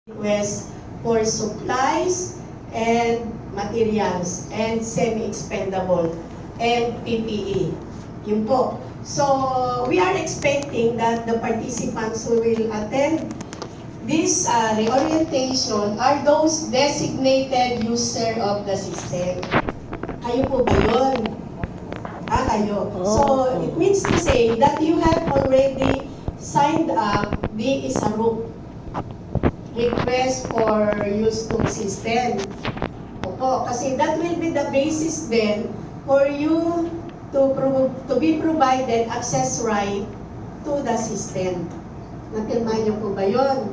request for supplies and materials and semi-expendable and PPE. Yun po. So, we are expecting that the participants who will attend this reorientation are those designated user of the system. Kayo po ba yun? Kayo. So, it means to say that you have already signed up the ISARUP request for use ng system. Opo, kasi that will be the basis then for you to be provided access right to the system. Napirmahan niyo po ba yun?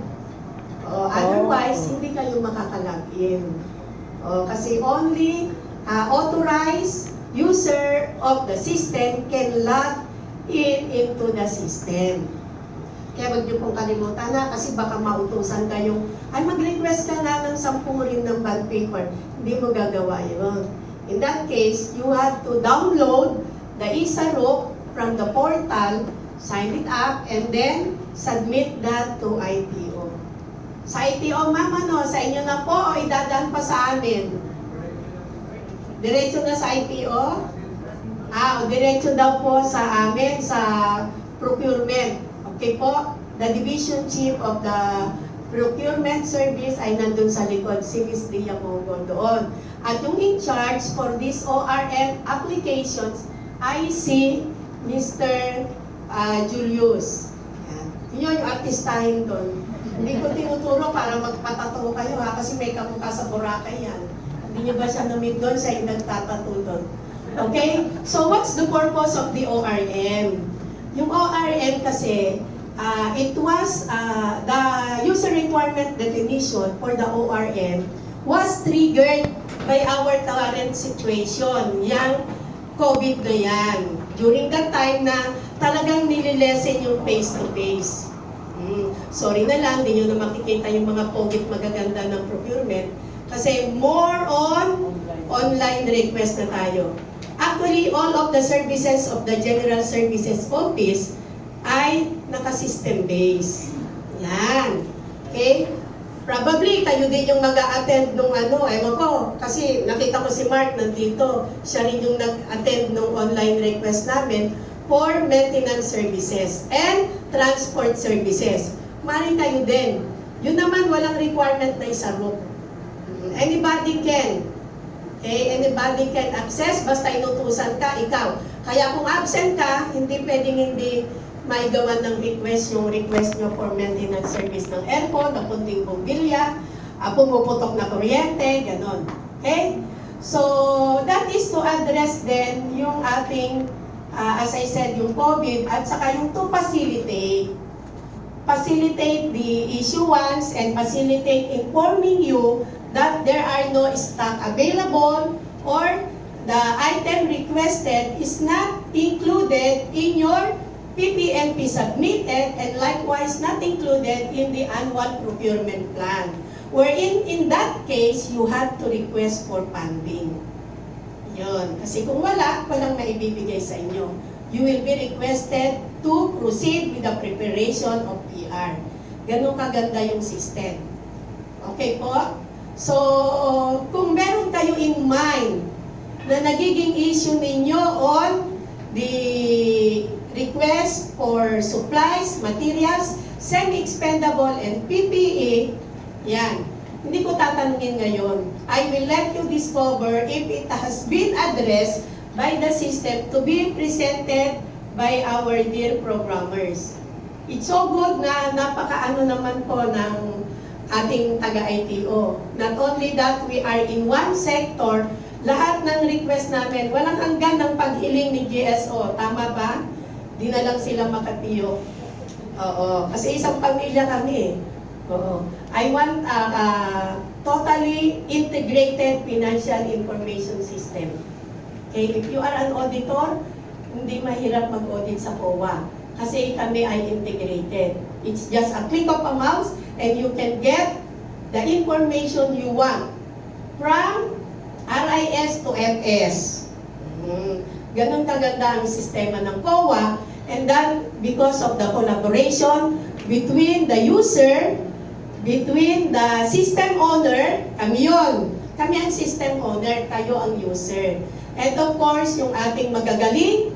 Otherwise, hindi kayo makakalagin. Kasi only authorized user of the system can log in into the system. Kaya wag niyo pong kalimutan na kasi baka mautusan kayong, mag-request ka na ng 10 rin ng bond paper. Hindi mo gagawa yun. In that case, you have to download the ISARUP from the portal, sign it up, and then submit that to ITO. Sa ITO, ma'am, sa inyo na po o idadaan pa sa amin? Diretso na sa ITO? Diretso daw po sa amin, sa procurement. Okay po, the division chief of the procurement service ay nandun sa likod, si Ms. Dia Mongo doon. At yung in charge for this ORM applications ay si Mr. Julius. Yun yung artistahin doon. Hindi ko tinuturo para magpatato kayo kasi may kamukha sa Boracay yan. Hindi nyo ba siya namit doon, siya yung nagtatato doon. Okay? So what's the purpose of the ORM? Yung ORM kasi, it was, the user requirement definition for the ORM was triggered by our current situation, yung COVID na yan. During that time na talagang nililesen yung face-to-face. Sorry na lang, di nyo na makikita yung mga pogi magaganda ng procurement kasi more on online request na tayo. Actually, all of the services of the General Services Office ay naka-system base. Yan. Okay? Probably, kayo din yung mag-a-attend nung ewan ko, kasi nakita ko si Mark nandito. Siya rin yung nag-attend nung online request namin for maintenance services and transport services. Maring kayo din. Yun naman, walang requirement na ISARUP. Anybody can. Okay, anybody can access, basta inutusan ka, ikaw. Kaya kung absent ka, hindi pwedeng hindi maigawan ng request, yung request nyo for maintenance service ng aircon, ng punting bumbilya, pumuputok na kuryente, ganon. Okay? So, that is to address then yung ating, as I said, yung COVID, at saka yung to facilitate the issuance and facilitate informing you that there are no stock available or the item requested is not included in your PPMP submitted and likewise not included in the annual procurement plan. Wherein in that case, you have to request for funding. Yun. Kasi kung walang maibibigay sa inyo. You will be requested to proceed with the preparation of PR. Ganun kaganda yung system. Okay po? So, kung meron kayo in mind na nagiging issue ninyo on the request for supplies, materials, semi-expendable, and PPE, yan. Hindi ko tatanungin ngayon. I will let you discover if it has been addressed by the system to be presented by our dear programmers. It's so good na napakaano naman po ng ating taga-ITO. Not only that, we are in one sector, lahat ng request namin, walang hanggan ng paghiling ni GSO. Tama ba? Di na lang sila makatiyo. Oo. Kasi isang pamilya kami. Oo. I want totally integrated financial information system. Okay? If you are an auditor, hindi mahirap mag-audit sa COA. Kasi kami ay integrated. It's just a click of a mouse and you can get the information you want from RIS to FS. Ganon kaganda ang sistema ng COA and then because of the collaboration between the user, between the system owner, kami yun. Kami ang system owner, kayo ang user. And of course, yung ating magagaling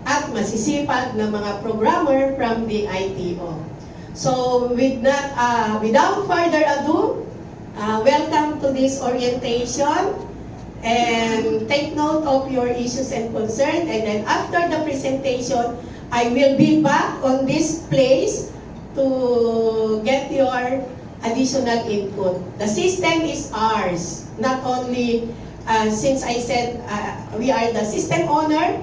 at masisipag na mga programmer from the ITO. So, without further ado, welcome to this orientation. And take note of your issues and concerns. And then after the presentation, I will be back on this place to get your additional input. The system is ours. Not only, since I said we are the system owner,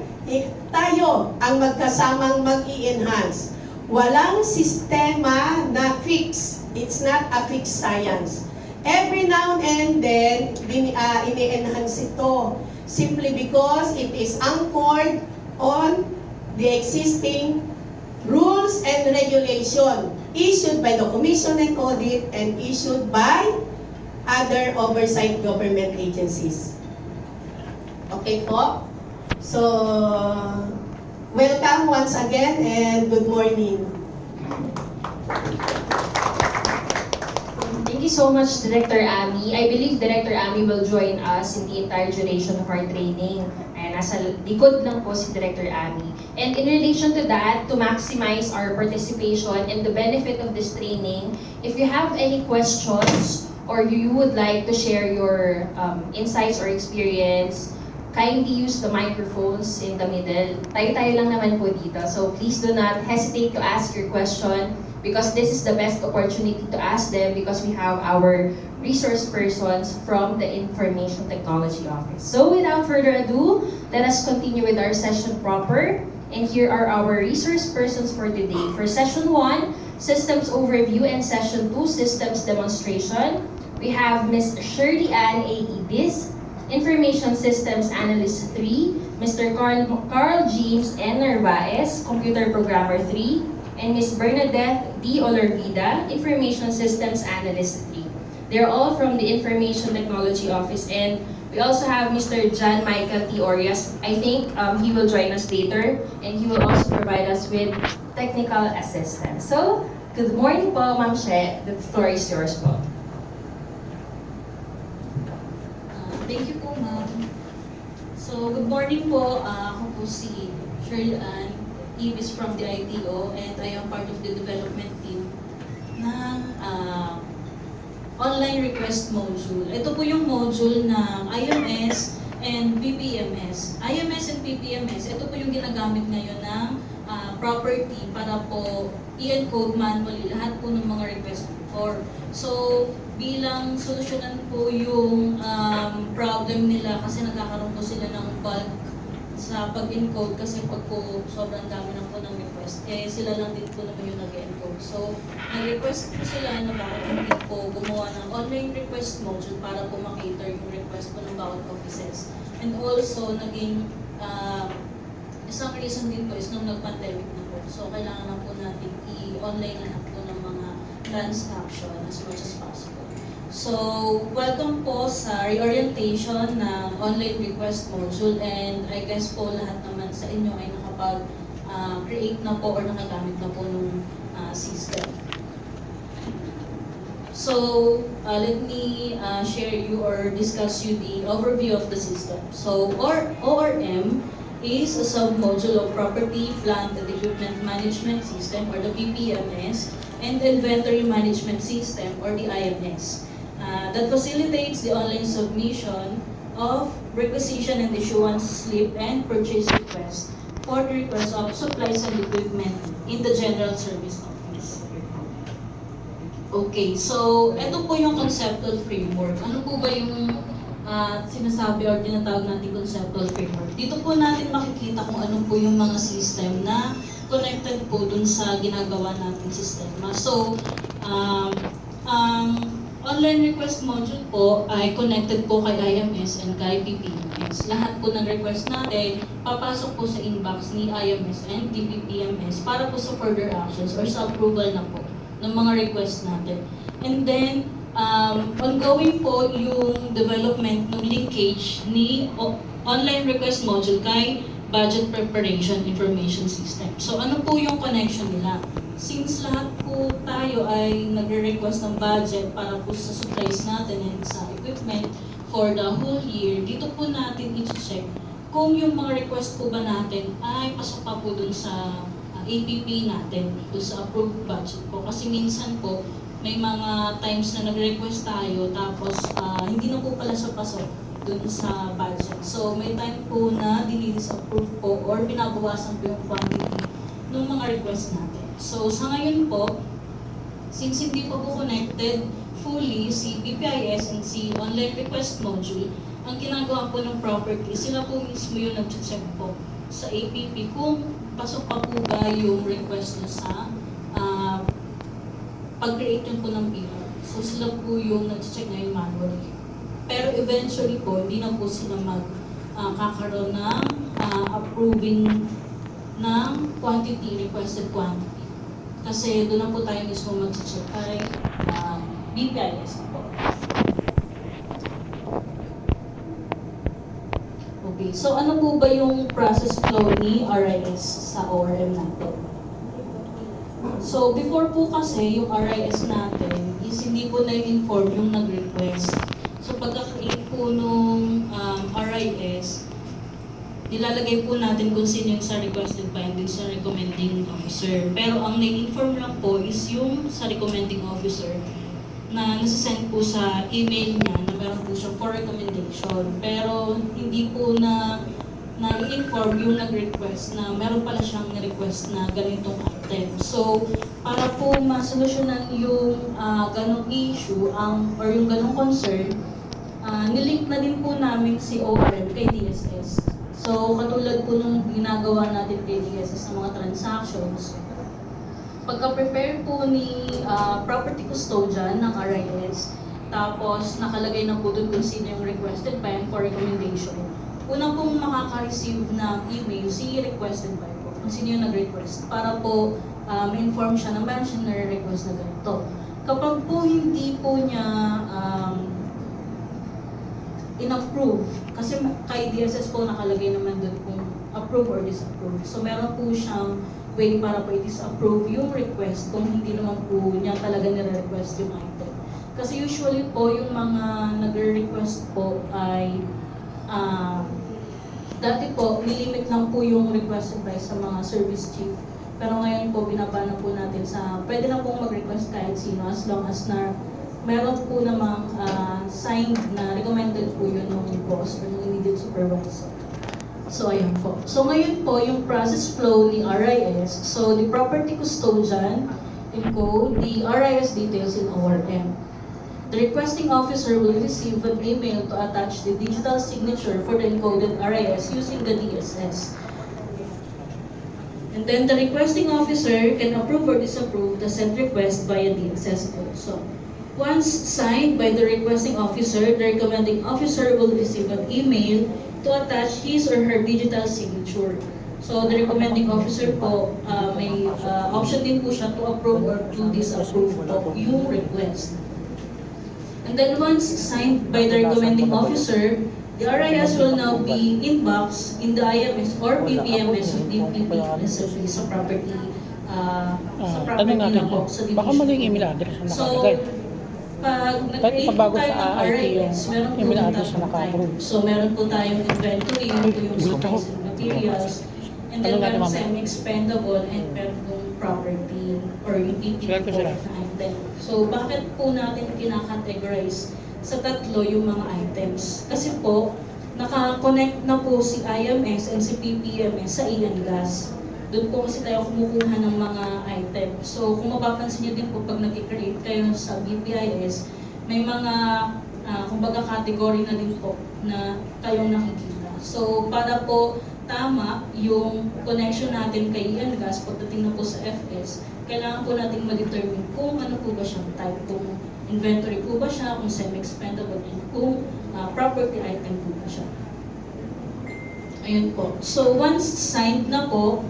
tayo ang magkasamang mag-i-enhance. Walang sistema na fix. It's not a fixed science. Every now and then, ini-enhance ito simply because it is anchored on the existing rules and regulation issued by the Commission and Audit and issued by other oversight government agencies. Okay po? So, welcome once again and good morning. Thank you so much, Director Ami. I believe Director Ami will join us in the entire duration of our training. Ayan, nasa likod lang po si Director Ami. And in relation to that, to maximize our participation and the benefit of this training, if you have any questions or you would like to share your insights or experience, kindly use the microphones in the middle. Tayo-tayo lang naman po dito. So please do not hesitate to ask your question because this is the best opportunity to ask them because we have our resource persons from the Information Technology Office. So without further ado, let us continue with our session proper. And here are our resource persons for today. For session 1, Systems Overview, and session 2, Systems Demonstration, we have Ms. Shirley Ann A. Ibis, Information Systems Analyst 3, Mr. Carl James N. Narvaez, Computer Programmer 3, and Ms. Bernadette D. Olorvida, Information Systems Analyst 3. They're all from the Information Technology Office, and we also have Mr. John Michael T. Orias. I think he will join us later, and he will also provide us with technical assistance. So, good morning po, Ma'am She. The floor is yours po. Thank you po, ma'am. So, good morning po. Ako po si Shirley Ann Ibis from the ITO, and I am part of the development team ng online request module. Ito po yung module ng IMS and PPMS. IMS and PPMS, ito po yung ginagamit ngayon ng property para po i-encode manually lahat po ng mga request for. So, bilang solusyonan po yung problem nila kasi nagkakaroon po sila ng bulk sa pag-encode kasi pag po sobrang dami na po ng request, sila lang din po naman yung nag-encode. So, nag-request po sila na bakit hindi po gumawa ng online request module para po makater yung request po ng bawat offices. And also, naging isang reason din po is nung nag-pandemic na po. So, kailangan na po natin i-online lahat po ng mga transaction as much as possible. So, welcome po sa reorientation ng online request module, and I guess po lahat naman sa inyo ay nakapag-create na po or nakagamit na po ng system. So, let me share you or discuss you the overview of the system. So, ORM is a sub-module of Property, Plant, and Equipment Management System or the PPMS, and Inventory Management System or the IMS. That facilitates the online submission of requisition and issuance slip and purchase request for the request of supplies and equipment in the General Service Office. Okay, so ito po yung conceptual framework. Ano po ba yung sinasabi or tinatawag natin conceptual framework? Dito po natin makikita kung ano po yung mga system na connected po dun sa ginagawa nating sistema. So, online request module po ay connected po kay IMS and kay PPMS. Lahat po ng request natin papasok po sa inbox ni IMS and PPMS para po sa further actions or sa approval na po ng mga request natin. And then, ongoing po yung development ng linkage ni online request module kay Budget Preparation Information System. So ano po yung connection nila? Since lahat po tayo ay nagre-request ng budget para po sa supplies natin and sa equipment for the whole year, dito po natin i-check kung yung mga request po ba natin ay pasok pa po dun sa APP natin, dun sa approved budget po. Kasi minsan po, may mga times na nag-request tayo tapos hindi na po pala siya pasok dun sa budget. So may time po na dinidisapprove po or binabawasan po yung quantity ng mga request natin. So sa ngayon po, since hindi pa po connected fully si PPIS and si online request module, ang ginagawa po ng property, sila po mismo yung nag-check po sa APP kung pasok pa po ba yung request na sa pag-create yun po ng PR. So sila po yung nag-check ngayon manually. Pero eventually po, hindi na po sila magkakaroon ng approving ng quantity, requested quantity. Kasi doon na po tayo mismo mag-check ay BPIS na po. Okay, so ano po ba yung process flow ni RIS sa ORM natin? So before po kasi yung RIS natin is hindi po na-inform yung nag-request. So pagka-create po nung RIS, nilalagay po natin kung sino yung sa requested by and din sa recommending officer. Pero ang na-inform lang po is yung sa recommending officer na nasasend po sa email niya na meron po siya for recommendation. Pero hindi po na-inform yung nag-request na meron pala siyang request na ganitong item. So, para po masolusyonan yung ganong issue or yung ganong concern, nilink na din po namin si ORM kay DSS. So, katulad po nung ginagawa natin kay DSS ng mga transactions, pagka-prepare po ni property custodian ng RIS, tapos nakalagay na po doon kung sino yung requested by and for recommendation, una pong makaka-receive ng email si requested by po, kung sino yung nag-request, para po ma-inform siya na meron siya na-request na ganito. Kapag po hindi po niya in-approve, kasi kay DSS po nakalagay naman doon kung approve or disapprove. So meron po siyang way para po i-disapprove yung request kung hindi naman po niya talaga nire-request yung item. Kasi usually po yung mga nagre-request po ay dati po, nilimit lang po yung requested by sa mga service chief. Pero ngayon po, binaba na po natin sa, pwede na pong mag-request kahit sino as long as na meron po namang signed na recommended po yun ng boss or ng immediate supervisor. So, ayan po. So, ngayon po, yung process flow ni RIS, so the property custodian encode the RIS details in ORM. The requesting officer will receive an email to attach the digital signature for the encoded RIS using the DSS. And then the requesting officer can approve or disapprove the sent request via DSS also. Once signed by the requesting officer, the recommending officer will receive an email to attach his or her digital signature. So the recommending officer po, may option din po siya to approve or to disapprove po yung request. And then once signed by the recommending officer, the RIS will now be inbox in the IMS or PPMS of the PPSFE sa property na po. Sa baka maling email address na nakalagay. Pag nag-create po tayo ng RIS, meron po email tayo address na naka-approve. So meron po tayong inventory, yun po yung supplies and materials. And then meron semi-expendable and meron pong property or yung PPP po na item. So bakit po natin kinakategorize sa tatlo yung mga items? Kasi po, naka-connect na po si IMS and si PPMS sa IANGAS. Doon po kasi tayo kumukuha ng mga items. So kung mapapansin niyo din po pag nag-create kayo sa BPIS, may mga kumbaga category na din po na kayong nakikita. So para po tama yung connection natin kay IANGAS pagdating na po sa FS, kailangan po natin ma-determine kung ano po ba siyang type, kung inventory po ba siya, kung semi-expendable, and kung property item po ba siya. Ayun po. So once signed na po,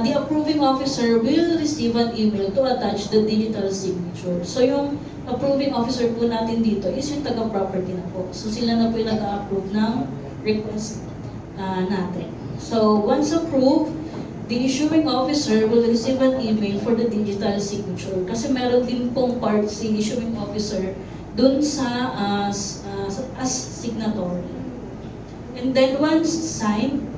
the approving officer will receive an email to attach the digital signature. So yung approving officer po natin dito is yung taga-property na po. So sila na po yung nag-approve ng request natin. So once approved, the issuing officer will receive an email for the digital signature. Kasi meron din pong part si issuing officer dun sa as signatory. And then once signed,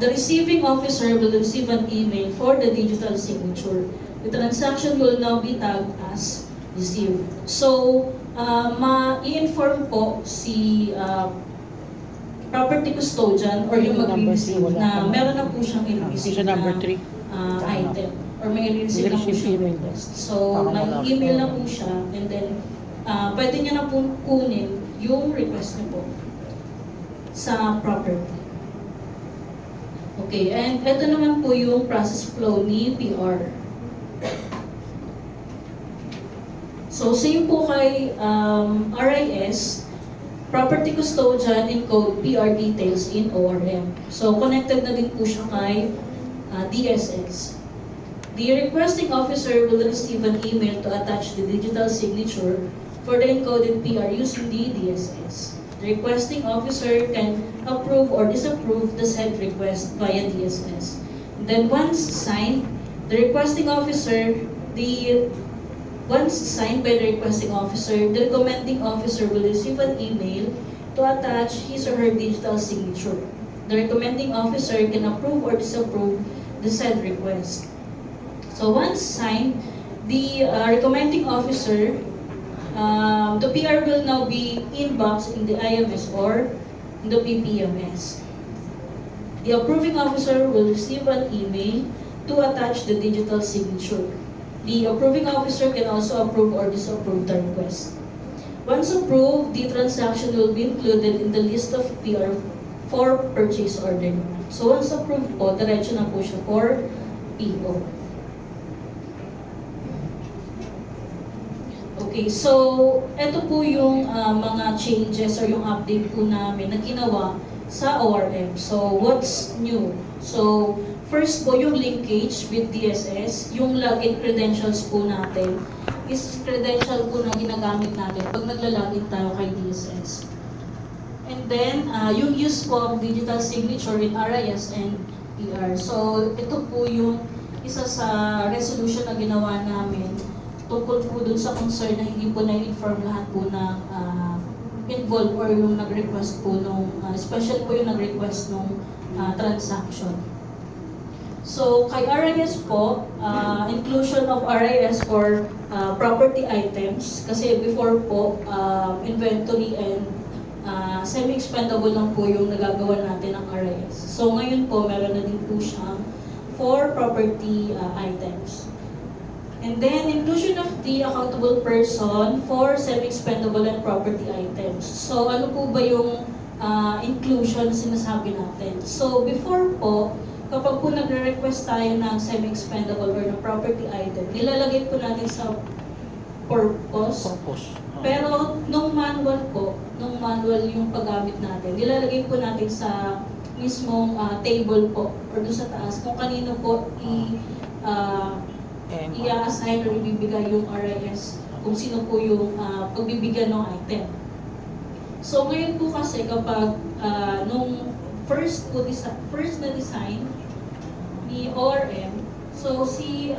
the receiving officer will receive an email for the digital signature. The transaction will now be tagged as received. So, ma-i-inform po si property custodian or yung mag-receive na meron na po siyang i-receive Isa number na 3. item or may i-receive na po I-receive siyang email. request. So, may-email na po siya and then pwede niya na po kunin yung request niya po sa property. Okay, and ito naman po yung process flow ni PR. So, same po kay RIS, property custodian encode PR details in ORM. So, connected na din po siya kay DSS. The requesting officer will receive an email to attach the digital signature for the encoded PR using the DSS. The requesting officer can approve or disapprove the said request via DSS. Then once signed, the requesting officer, once signed by the requesting officer, the recommending officer will receive an email to attach his or her digital signature. The recommending officer can approve or disapprove the said request. So once signed, the recommending officer, the PR will now be inboxed in the IMS or in the PPMS. The approving officer will receive an email to attach the digital signature. The approving officer can also approve or disapprove the request. Once approved, the transaction will be included in the list of PR for purchase order. So once approved po, diretso na po siya for PO. Okay, so ito po yung mga changes or yung update po namin na ginawa sa ORM. So what's new? So first po yung linkage with DSS, yung login credentials po natin is credential po na ginagamit natin pag naglalogin tayo kay DSS. And then yung use po of digital signature in RIS and PR. So ito po yung isa sa resolution na ginawa namin tungkol po dun sa concern na hindi po na-inform lahat po ng involved or yung nag-request po nung, special po yung nag-request nung transaction. So, kay RIS po, inclusion of RIS for property items, kasi before po, inventory and semi-expendable lang po yung nagagawa natin ng RIS. So, ngayon po, meron na din po siyang for property items. And then, inclusion of the accountable person for semi-expendable and property items. So, ano po ba yung inclusion sinasabi natin? So, before po, kapag po nagre-request tayo ng semi-expendable or ng property item, nilalagay po natin sa purpose. Pero, nung manual po, nung manual yung paggamit natin, nilalagay po natin sa mismong table po or doon sa taas kung kanino po i-assign or ibibigay yung RIS kung sino po yung pagbibigyan ng item. So ngayon po kasi kapag nung first na design ni ORM, so si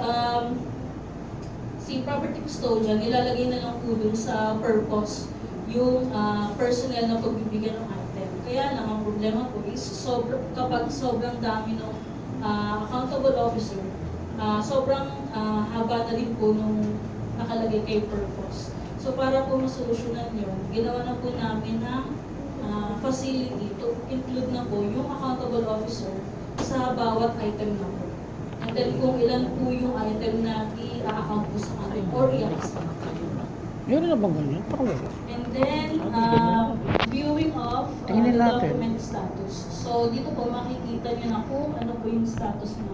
property custodian ilalagay na lang po dun sa purpose yung personnel na pagbibigyan ng item. Kaya lang ang problema po is kapag sobrang dami ng accountable officer, sobrang haba na din po nung nakalagay kay purpose. So para po masolusyonan yun, ginawa na po namin ng facility to include na po yung accountable officer sa bawat item na po. And then kung ilan po yung item na i-account po sa atin or i-account. Yun na bang ganyan? And then, viewing of Tingnan the natin. document status. So dito po makikita niyo na kung ano po yung status mo.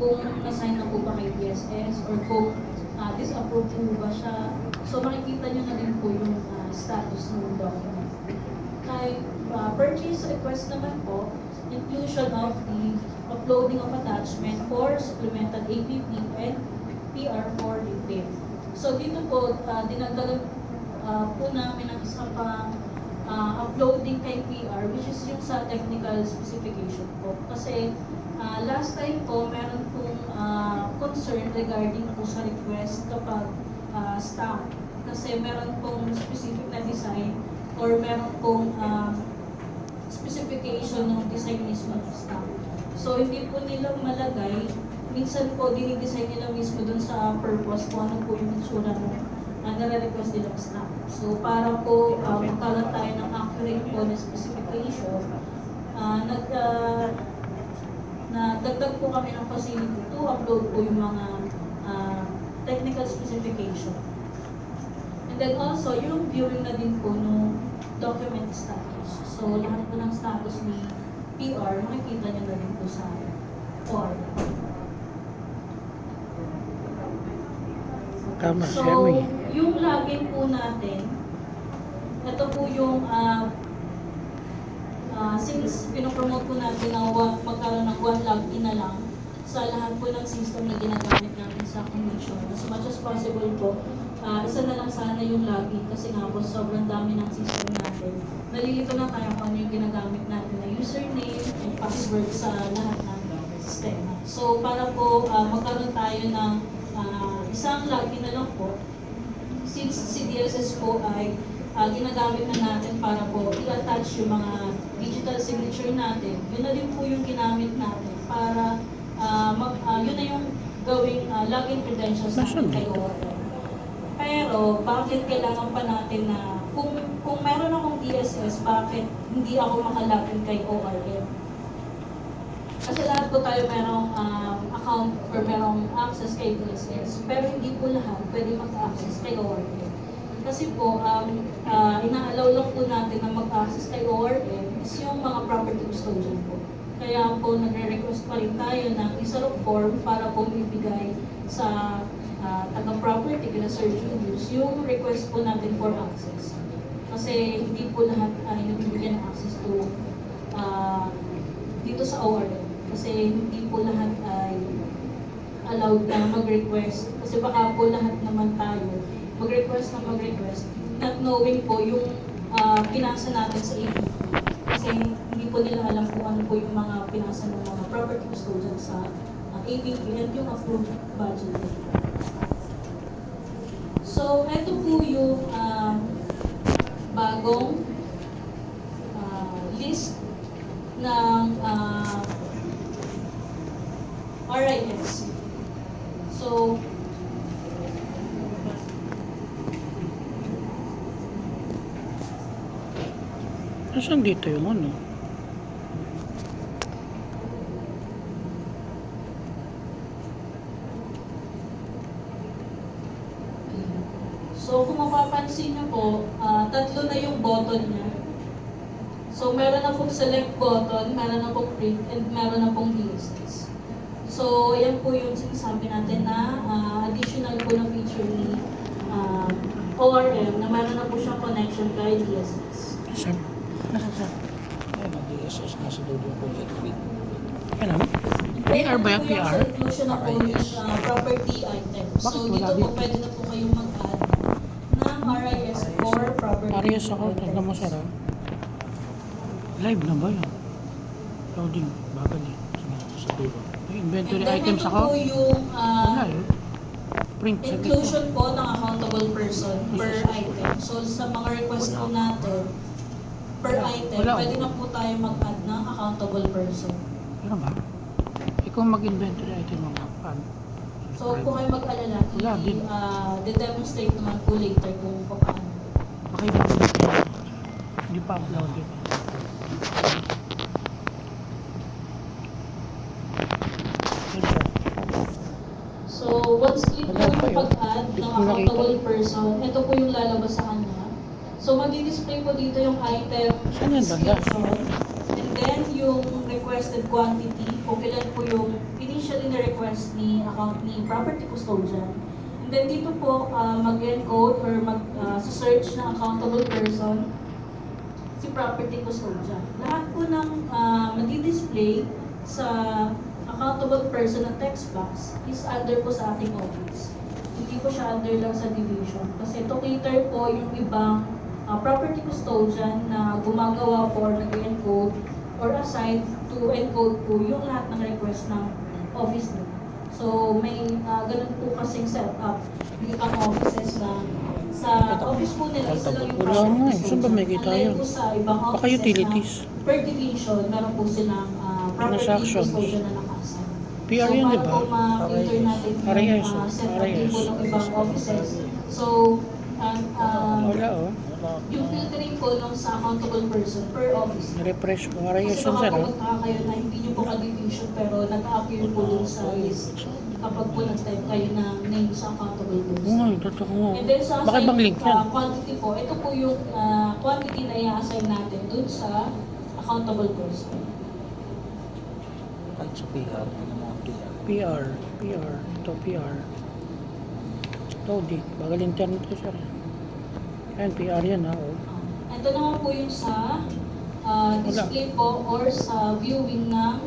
Kung na-sign na po ba kay DSS or kung disapprove po ba siya. So makikita nyo na din po yung status ng document. Kay purchase request naman po, inclusion of the uploading of attachment for supplemental APP and PR for detail. So dito po, dinagdagan po namin ang isang pang uploading kay PR, which is yung sa technical specification po. Kasi last time po, meron pong concern regarding po sa request kapag stamp. Kasi meron pong specific na design or meron pong specification ng design mismo ng stamp. So, hindi po nila malagay. Minsan po, dinidesign nila mismo dun sa purpose kung ano po yung itsura ng nare-request nilang stamp. So, para po magkaroon tayo ng accurate po na specification, nagdagdag po kami ng facility to upload po yung mga technical specification. And then also, yung viewing na din po ng document status. So, lahat po ng status ni PR, makikita nyo na rin po sa OR. Tama, So, siya may. yung login po natin, ito po yung since pinopromote po natin na magkaroon ng one login na lang sa lahat po ng system na ginagamit natin sa commission. As much as possible po, isa na lang sana yung login kasi nga po sobrang dami ng system natin. Nalilito na tayo kung ano yung ginagamit natin na username and password sa lahat ng sistema. So para po magkaroon tayo ng isang login na lang po, since si DSS po ay ginagamit na natin para po i-attach yung mga digital signature natin, yun na din po yung ginamit natin para yun na yung gawing login credentials natin kay ORM. Pero bakit kailangan pa natin na kung meron akong DSS, bakit hindi ako makalagin kay ORM? Kasi lahat po tayo merong account or merong access kay DSS, pero hindi po lahat pwede mag-access kay ORM. Kasi po, ina-allow lang po natin na mag-access kay ORM is yung mga property custodian po. Kaya po nagre-request pa rin tayo ng isang form para po ibigay sa taga-property kina Sir Julius yung request po natin for access. Kasi hindi po lahat ay nabibigyan ng access to dito sa ORM. Kasi hindi po lahat ay allowed na mag-request. Kasi baka po lahat naman tayo mag-request, not knowing po yung pinasa natin sa APP. Kasi hindi po nila alam kung ano po yung mga pinasa ng mga property custodian sa APP and yung approved budget. So, ito po yung bagong list ng RIS. So, Nasaan dito yung ano? so kung mapapansin nyo po, tatlo na yung button niya. So, meron na pong select button, meron na pong print, and meron na pong DSS. So, ayan po yung sinasabi natin na additional po na feature ni ORM na meron na po siyang connection kay DSS. Nasaan? Nasaan? Ay, mag-DSS na sa dulo ko. Ano? PR ba yan? Ito po yung PR? sa inclusion of RIS. property items. So, Bakit dito wala po dito? pwede na po kayong mag-add ng RIS for property Arias ako, tignan mo sara. Live na ba yun? Loading, bagal eh. Sa dulo. May inventory And then items ito ako. po yung Wala yun. Print sa inclusion po ng accountable person per item. So sa mga request po natin, per item, Wala. pwede na po tayo mag-add ng accountable person. Ano ba? Ikaw mag-inventory item mo nga. Paano? So kung kayo mag-alala, Wala din. i-demonstrate naman po later kung paano. Baka ibang hindi pa upload yun. So once click po yung pag-add ng accountable person, ito po yung lalabas sa kanya. So madi-display po dito yung item Saan yan, banda? description. And then yung requested quantity, kung kailan po yung initially na-request ni property custodian. And then dito po mag-encode or mag-search ng accountable person si property custodian. Lahat po ng madi-display sa accountable person na text box is under po sa ating office. Hindi po siya under lang sa division. Kasi to cater po yung ibang property custodian na gumagawa po or nag-encode or assigned to encode po yung lahat ng request ng office nila. So may ganun po kasing setup dito ang offices na sa office po nila isa lang yung Wala nga eh. property Saan ba may custodian. kita Unlike yan? po sa ibang Baka offices utilities. na per division, meron po silang property Transactions. custodian na naka-assign. PR So yan, di para ba? po ma-filter natin RIS, yung setup din po RIS. ng ibang offices. So, Wala oh. yung filtering po nung sa accountable person per office. Refresh ko. Kasi Arayos yan, baka sir. Oh. pumunta kayo na hindi nyo po ka-division pero nag-appear po dun sa list kapag po nag-type kayo ng name sa accountable Oo person. nga, totoo nga. And then sa Baka ibang link yan. quantity po, ito po yung quantity na i-assign natin dun sa accountable person. Kahit sa PR, hindi mo ang PR. PR. Ito, PR. Ito, di. Bagal internet ko, sir. Ayan, PR yan, ha. Oh. Ito naman po yung sa display po or sa viewing ng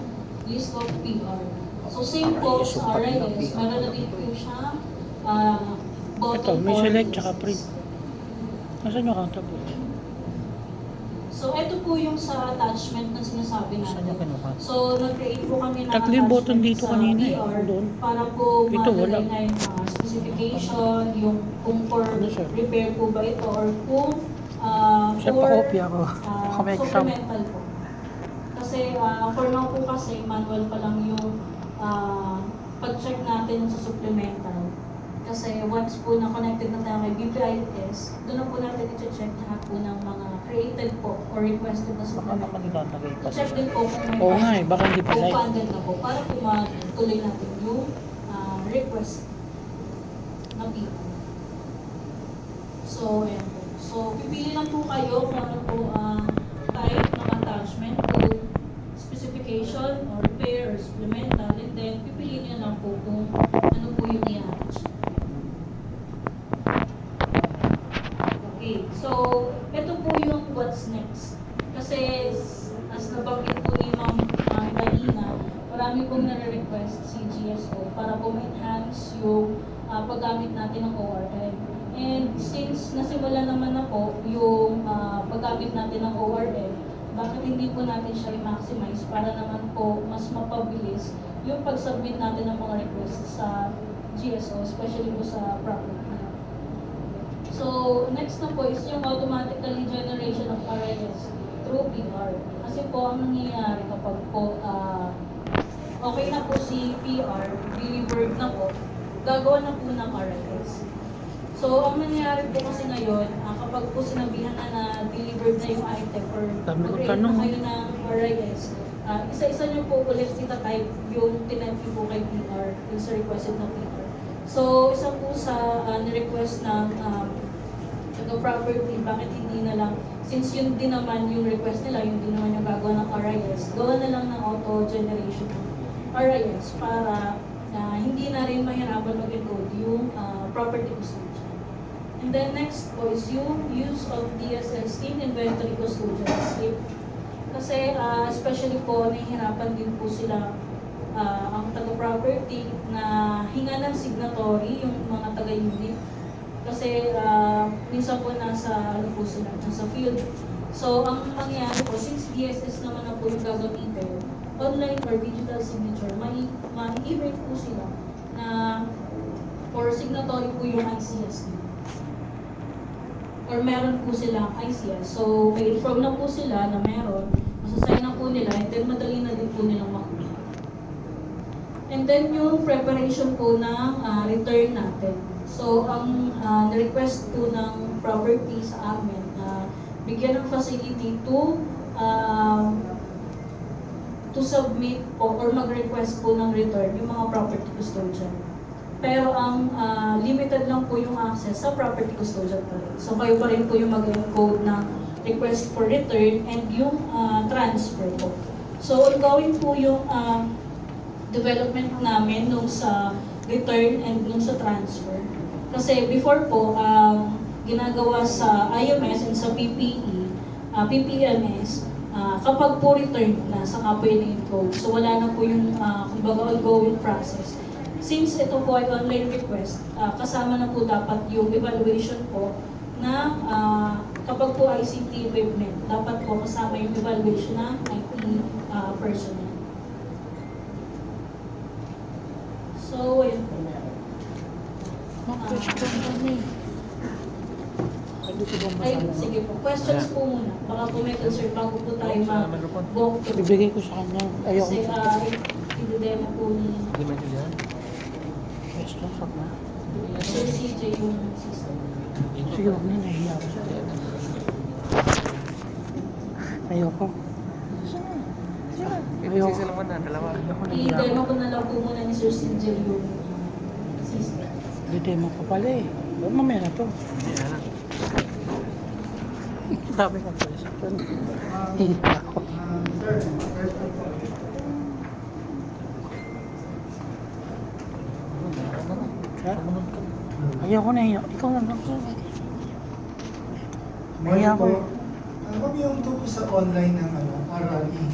list of PR. So same po RIS, sa yung pati ng RIS, PR. meron na din po siya button Ito, may for select list. tsaka print. Nasaan yung accountable? So ito po yung sa attachment na sinasabi Saan niya natin. kinuha? So nag-create po kami ng Tatlo yung button attachment dito sa kanina eh. PR Doon. para po Ito, wala. madali na yung specification, yung kung for Ano, sir? repair po ba ito or kung Sir, for pakopya ko. Baka may exam. supplemental po. Kasi for now po kasi manual pa lang yung pag-check natin sa supplemental. Kasi once po na connected na tayo kay BPIS, doon na po natin i-check lahat po ng mga created po or requested na Baka supplemental. nakalagay pa. I-check din po kung may Oo nga eh, baka hindi pa kung live. funded na po para po matuloy natin yung request na PO. So, ayan po. So, pipili lang po kayo kung ano po ang type ng attachment, kung specification or repair or supplemental, and then pipiliin nyo lang po kung ano po yung i-attach. Okay, so ito po yung what's next. Kasi as nabanggit po ni Ma'am kanina, marami pong nare-request si GSO para po ma-enhance yung paggamit natin ng ORM. And since nasimula naman na po yung paggamit natin ng ORM, bakit hindi po natin siya i-maximize para naman po mas mapabilis yung pag-submit natin ng mga requests sa GSO, especially po sa property. So, next na po is yung automatically generation of RIS through PR. Kasi po, ang nangyayari kapag po okay na po si PR, delivered na po, gagawa na po ng RIS. So, ang nangyayari po kasi ngayon, kapag po sinabihan na delivered na yung item or Dami ko mag-create tanong. na kayo ng RIS, isa-isa nyo po ulit ita-type yung tinempy po kay PR, yung sa requested na PR. So, isa po sa ni-request ng taga-property, bakit hindi na lang, since yun din naman yung request nila, yun din naman yung gagawa ng RIS, gawa na lang ng auto-generation ng RIS para hindi na rin mahirapan mag-encode yung property custodian. And then next po is yung use of DSS in inventory custodian slip. Kasi especially po, nahihirapan din po sila ang taga-property na hinga ng signatory, yung mga taga-unit. Kasi minsan po nasa, ano po sila, nasa field. So, ang mangyayari po, since DSS naman na po yung gagamitin, online or digital signature, ma-email po sila na for signatory po yung ICS nila. Or meron po silang ICS. So, may inform na po sila na meron, masasign na po nila, and then madali na din po nilang makuha. And then yung preparation po ng return natin. So, ang request po ng property sa amin, bigyan ng facility to submit po or mag-request po ng return yung mga property custodian. Pero ang limited lang po yung access sa property custodian pa rin. So, kayo pa rin po yung mag-encode ng request for return and yung transfer po. So, ongoing po yung development namin nung sa return and nung sa transfer. Kasi before po, ginagawa sa IMS and sa PPE, PPMS, kapag po return na sa po yung encode. So wala na po yung kumbaga ongoing process. Since ito po ay online request, kasama na po dapat yung evaluation po na kapag po ICT equipment, dapat po kasama yung evaluation ng IT personnel. So, ayun po. Pwede ko bang Ay, masama? sige po. Questions po muna. Baka po may concern bago po tayo mag-walk through. Bibigay ko sa kanya. Ayoko Kasi sa i-demo po ni Hindi man yan. question. Fuck na. Sir CJ yung system. Sige, huwag na. Nahiya ako sa ayoko. Ayoko. Sila naman na, dalawa. I-demo ko na lang po muna ni Sir CJ yung system. Demo ko pala eh. Mamaya na to. Yan na. Dami kong question. Hiya ako. Sir? Ayoko na hiya. Ikaw na lang. Nahiya ako. Kami yung tungkol sa online ng RRE.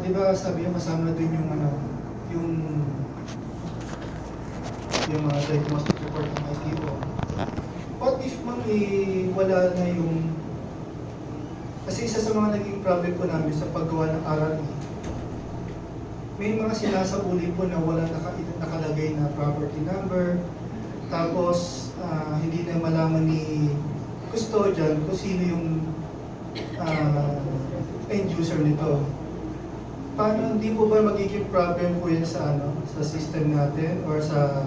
Di ba sabi yung kasama dun yung yung mga diagnostic report ng ITO. What if ma'am wala na yung kasi isa sa mga naging problem po namin sa paggawa ng RRE, may mga sinasauli po na wala nakalagay na property number, tapos hindi na malaman ni custodian kung sino yung end user nito. Paano, hindi po ba magiging problem po yan sa sa system natin or sa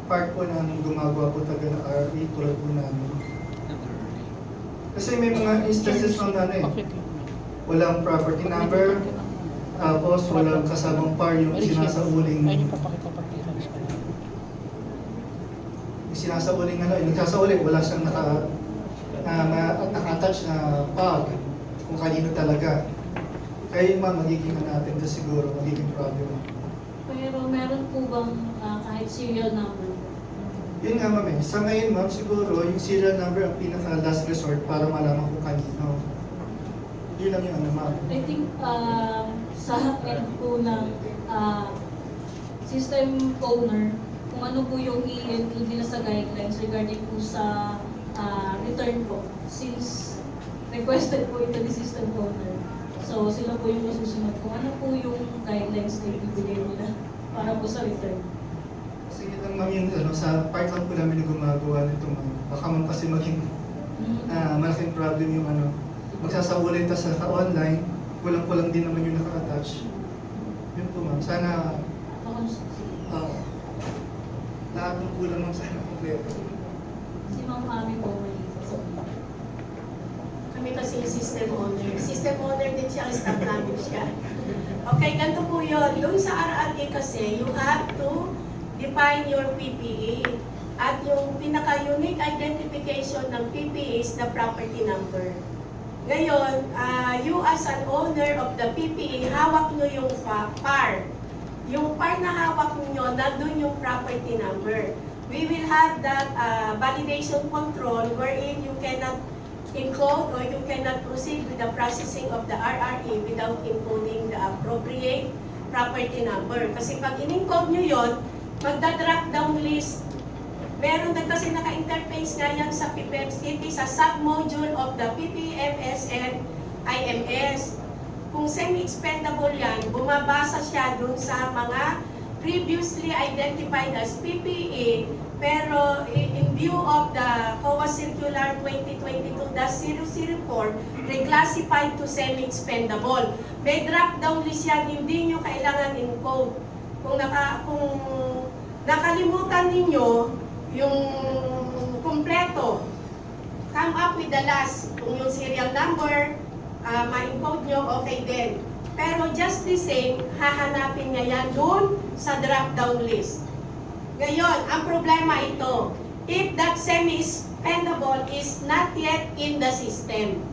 part po ng gumagawa po taga ng RE tulad po namin? Kasi may mga instances ng walang property number, tapos walang kasamang par yung sinasauling Ayun yung papakita pag-clearance ko. yung sinasauling yung nagsasauling, wala siyang naka-attach na par kung kanino talaga. Kaya yung magiging natin to siguro, magiging problem. Pero meron po bang kahit serial number? Yun nga ma'am sa ngayon ma'am siguro yung serial number ang pinaka last resort para malaman kung kanino. Yun lang yung ma'am. I think sa end po ng system owner, kung ano po yung i-include nila sa guidelines regarding po sa return po, since requested po ito ni system owner. So sila po yung masusunod kung ano po yung guidelines na ibibigay nila para po sa return. Kasi yun lang ma'am yung sa part lang po namin na gumagawa nito ma'am. Baka ma'am kasi maging malaking problem yung magsasawalay ta sa online, kulang-kulang din naman yung naka-attach. Yun po ma'am. Sana lahat ng kulang ma'am sana kompleto. Si Ma'am Ami po malito. Kami kasi yung system owner. System owner din siya, staff namin siya. Okay, ganito po yun. Doon sa RRA kasi, you have to define your PPE. At yung pinaka-unique identification ng PPE is the property number. Ngayon, you as an owner of the PPE, hawak nyo yung PAR. Yung PAR na hawak nyo, nandun yung property number. We will have that validation control wherein you cannot encode or you cannot proceed with the processing of the RRE without encoding the appropriate property number. Kasi pag in-encode nyo yun, magda-drop down list. Meron na kasi naka-interface nga yan sa PPEMS. It is a sub-module of the PPMS and IMS. Kung semi-expendable yan, bumabasa siya dun sa mga previously identified as PPE, pero in view of the COA Circular 2022-004, reclassified to semi-expendable. May drop-down list yan, hindi nyo kailangan encode. Kung nakalimutan ninyo yung kumpleto, come up with the last. Kung yung serial number, ma-encode nyo, okay din. Pero just the same, hahanapin niya yan doon sa drop-down list. Ngayon, ang problema ito, if that semi-expendable is not yet in the system.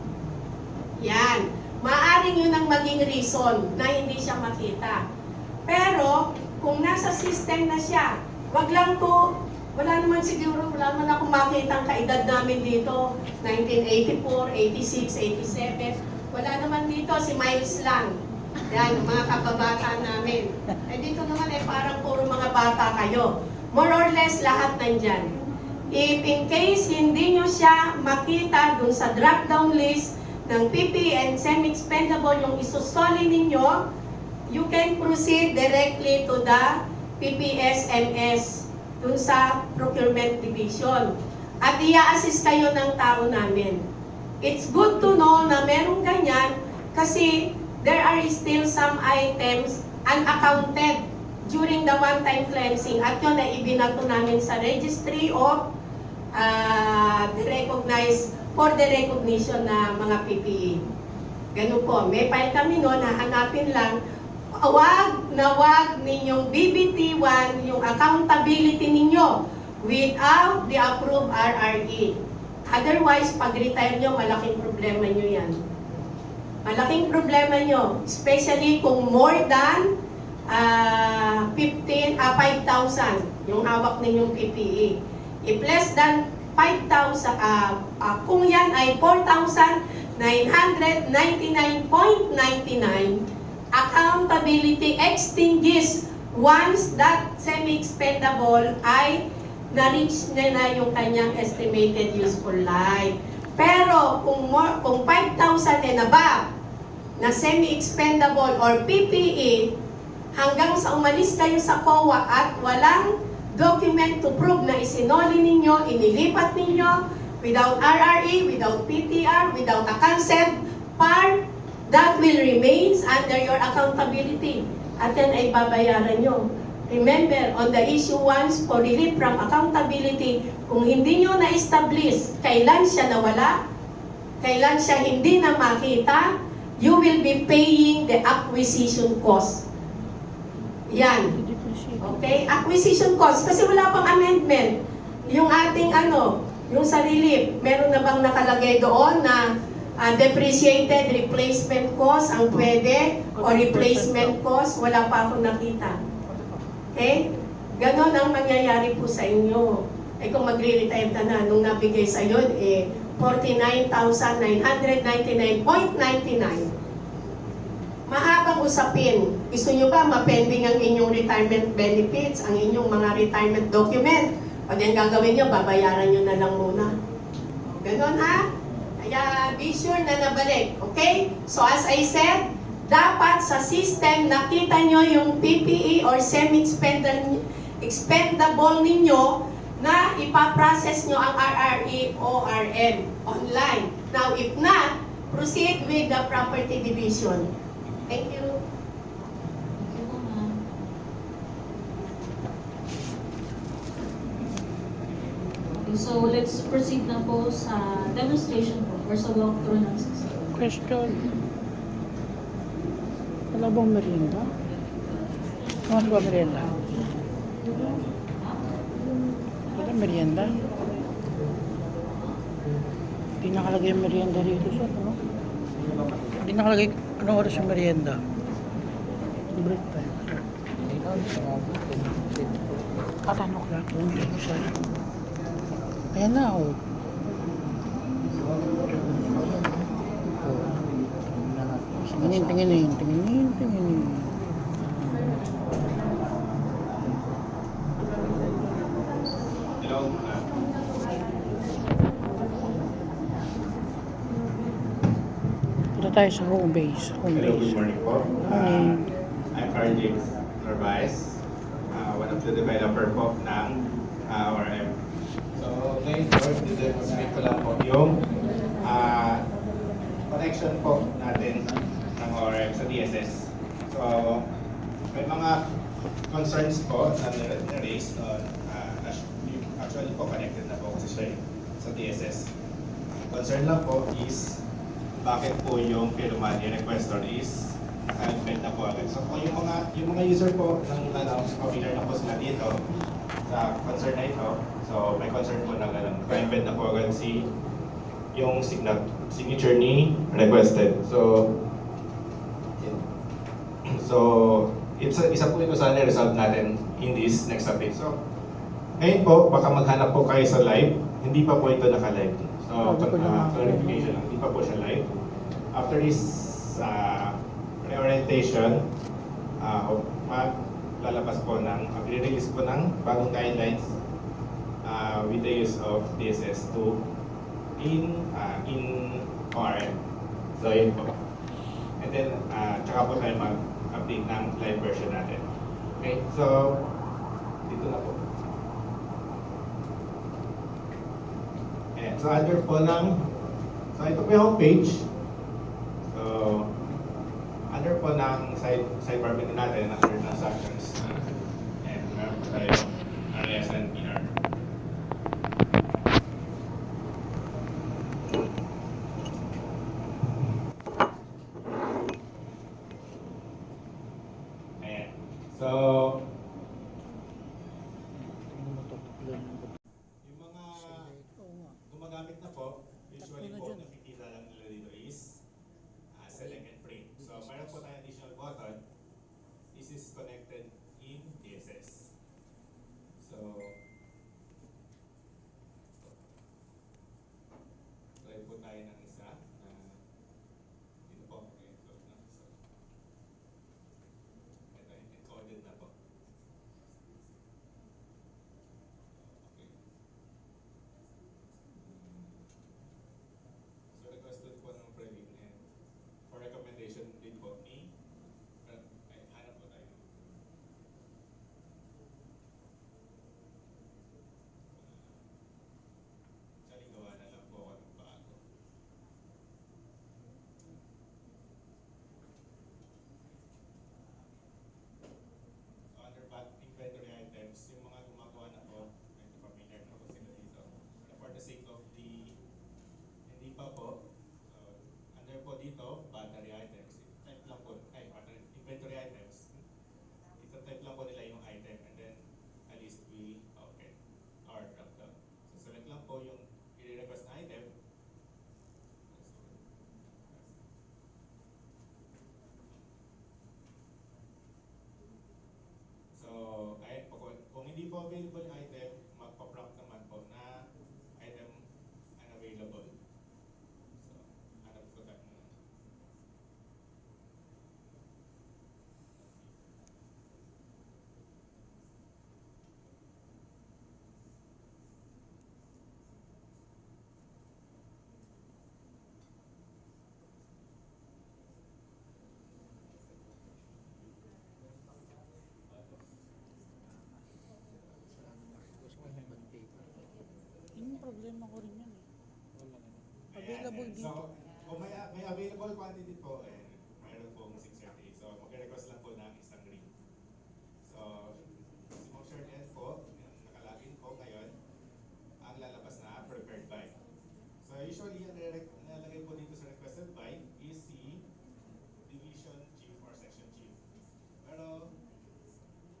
Yan. Maaring yun ang maging reason na hindi siya makita. Pero, kung nasa system na siya, wag lang to, wala naman siguro, wala naman akong makita ang kaedad namin dito, 1984, 86, 87, wala naman dito, si Miles lang. Yan, mga kababata namin. Eh dito naman parang puro mga bata kayo. More or less, lahat nandyan. if in case hindi nyo siya makita dun sa drop-down list ng PPE and semi-expendable yung isusoli ninyo, you can proceed directly to the PPSMS dun sa Procurement Division. At i-assist kayo ng tao namin. It's good to know na merong ganyan kasi there are still some items unaccounted during the one-time cleansing at yun ay ibinato namin sa registry of for the recognition na mga PPE. Ganun po, may file kami noon na hanapin lang, wag ninyong BBT1 yung accountability ninyo without the approved RRE. Otherwise, pag-retire nyo, malaking problema nyo yan. Malaking problema nyo, especially kung more than 5,000 yung hawak ninyong PPE. If less than 5,000, kung yan ay 4,999.99, accountability extinguished once that semi-expendable ay na-reach na yung kanyang estimated useful life. Pero kung 5,000 and above na semi-expendable or PPE, hanggang sa umalis kayo sa COA at walang document to prove na isinoli ninyo, inilipat ninyo, without RRE, without PTR, without a consent, part that will remains under your accountability. At yan ay babayaran nyo. Remember, on the issue once for relief from accountability, kung hindi nyo na-establish kailan siya nawala, kailan siya hindi na makita, you will be paying the acquisition cost. Yan. Okay? Acquisition cost. Kasi wala pang amendment. Yung ating yung sa relief, meron na bang nakalagay doon na depreciated replacement cost ang pwede o replacement cost? Wala pa akong nakita. Okay? Ganon ang mangyayari po sa inyo. Eh kung magre-retire ka na, nung nabigay sa iyo, 49,999.99. Mahabang usapin. Gusto nyo ba mapending ang inyong retirement benefits, ang inyong mga retirement document? O din gagawin nyo, babayaran nyo na lang muna. Ganon ha? Kaya be sure na nabalik. Okay? So as I said, dapat sa system nakita nyo yung PPE or semi-expendable ninyo na ipaprocess nyo ang RRE o RM online. Now, if not, proceed with the property division. Thank you. Thank you po, ma'am. Okay, so let's proceed na po sa demonstration po or sa walkthrough ng system. Question. Wala bang merienda? Ano ba merienda? Wala merienda? Hindi nakalagay yung merienda dito sa ano? Hindi nakalagay anong oras yung merienda? Break time. At ano ka? Ayan na oh. Tinginin. Punta tayo sa home base. Hello, good morning po. Morning. I'm Carl James Narvaez, one of the developer po ng ORM. So, ngayon po, i-demonstrate ko lang po yung connection po natin ng ORM sa DSS. So, may mga concerns po na na-raise on, actually po connected na po kasi siya sa DSS. Concern lang po is bakit po yung pirma ni requestor is naka-embed na po agad. So kung yung mga user po ng familiar na po sila dito sa concern na ito, so may concern po na naka-embed na po agad yung signature ni requested. So isa po ito sana resolve natin in this next update. So ngayon po, baka maghanap po kayo sa live, hindi pa po ito naka-live. So, clarification lang, hindi pa po siya live. After this reorientation, maglalabas po ng, release po ng bagong guidelines with the use of DSS2 in ORM. So yun po. And then, tsaka po tayo mag-update ng live version natin. Okay, so dito na po. Ayan, so under po ng, so ito po yung homepage. So, under po ng sidebar menu natin, under transactions. And meron po tayo RS and PR. Ayan. So, yung mga gumagamit na po, usually po, nakikita lang nila dito is select and print. So, mayroon po tayong additional button. This is connected in DSS. So, try po tayo ng isa. Dito po. Okay, so, ito, encoded na po. Okay. So, requested po ng Previn and for recommendation din po ni ay, hanap po tayo. Actually, gawa na lang po ako ng bago. So, under back inventory items, yung mga gumagawa na po, medyo familiar na po sila dito. So, for the sake of the hindi pa po, so, under po dito, battery items, type lang po, ay, battery, inventory items, ito type lang po nila yung item and then at least we open or drop down. So, select lang po yung i-request na item. So, ayun po, kung hindi po available yung item, magpa-prompt naman po na item unavailable. So, hanap ko tayo na. Yung problema ko rin yan eh. Available Ayan, dito. So, kung may available quantity po, mayroon pong 630. So, mag-request lang po ng isang ring. So, si Ma'am Sherlyn po, nakalagin po ngayon, ang lalabas na prepared by. So, usually, ang nilalagay po dito sa requested by is si division chief or section chief. Pero,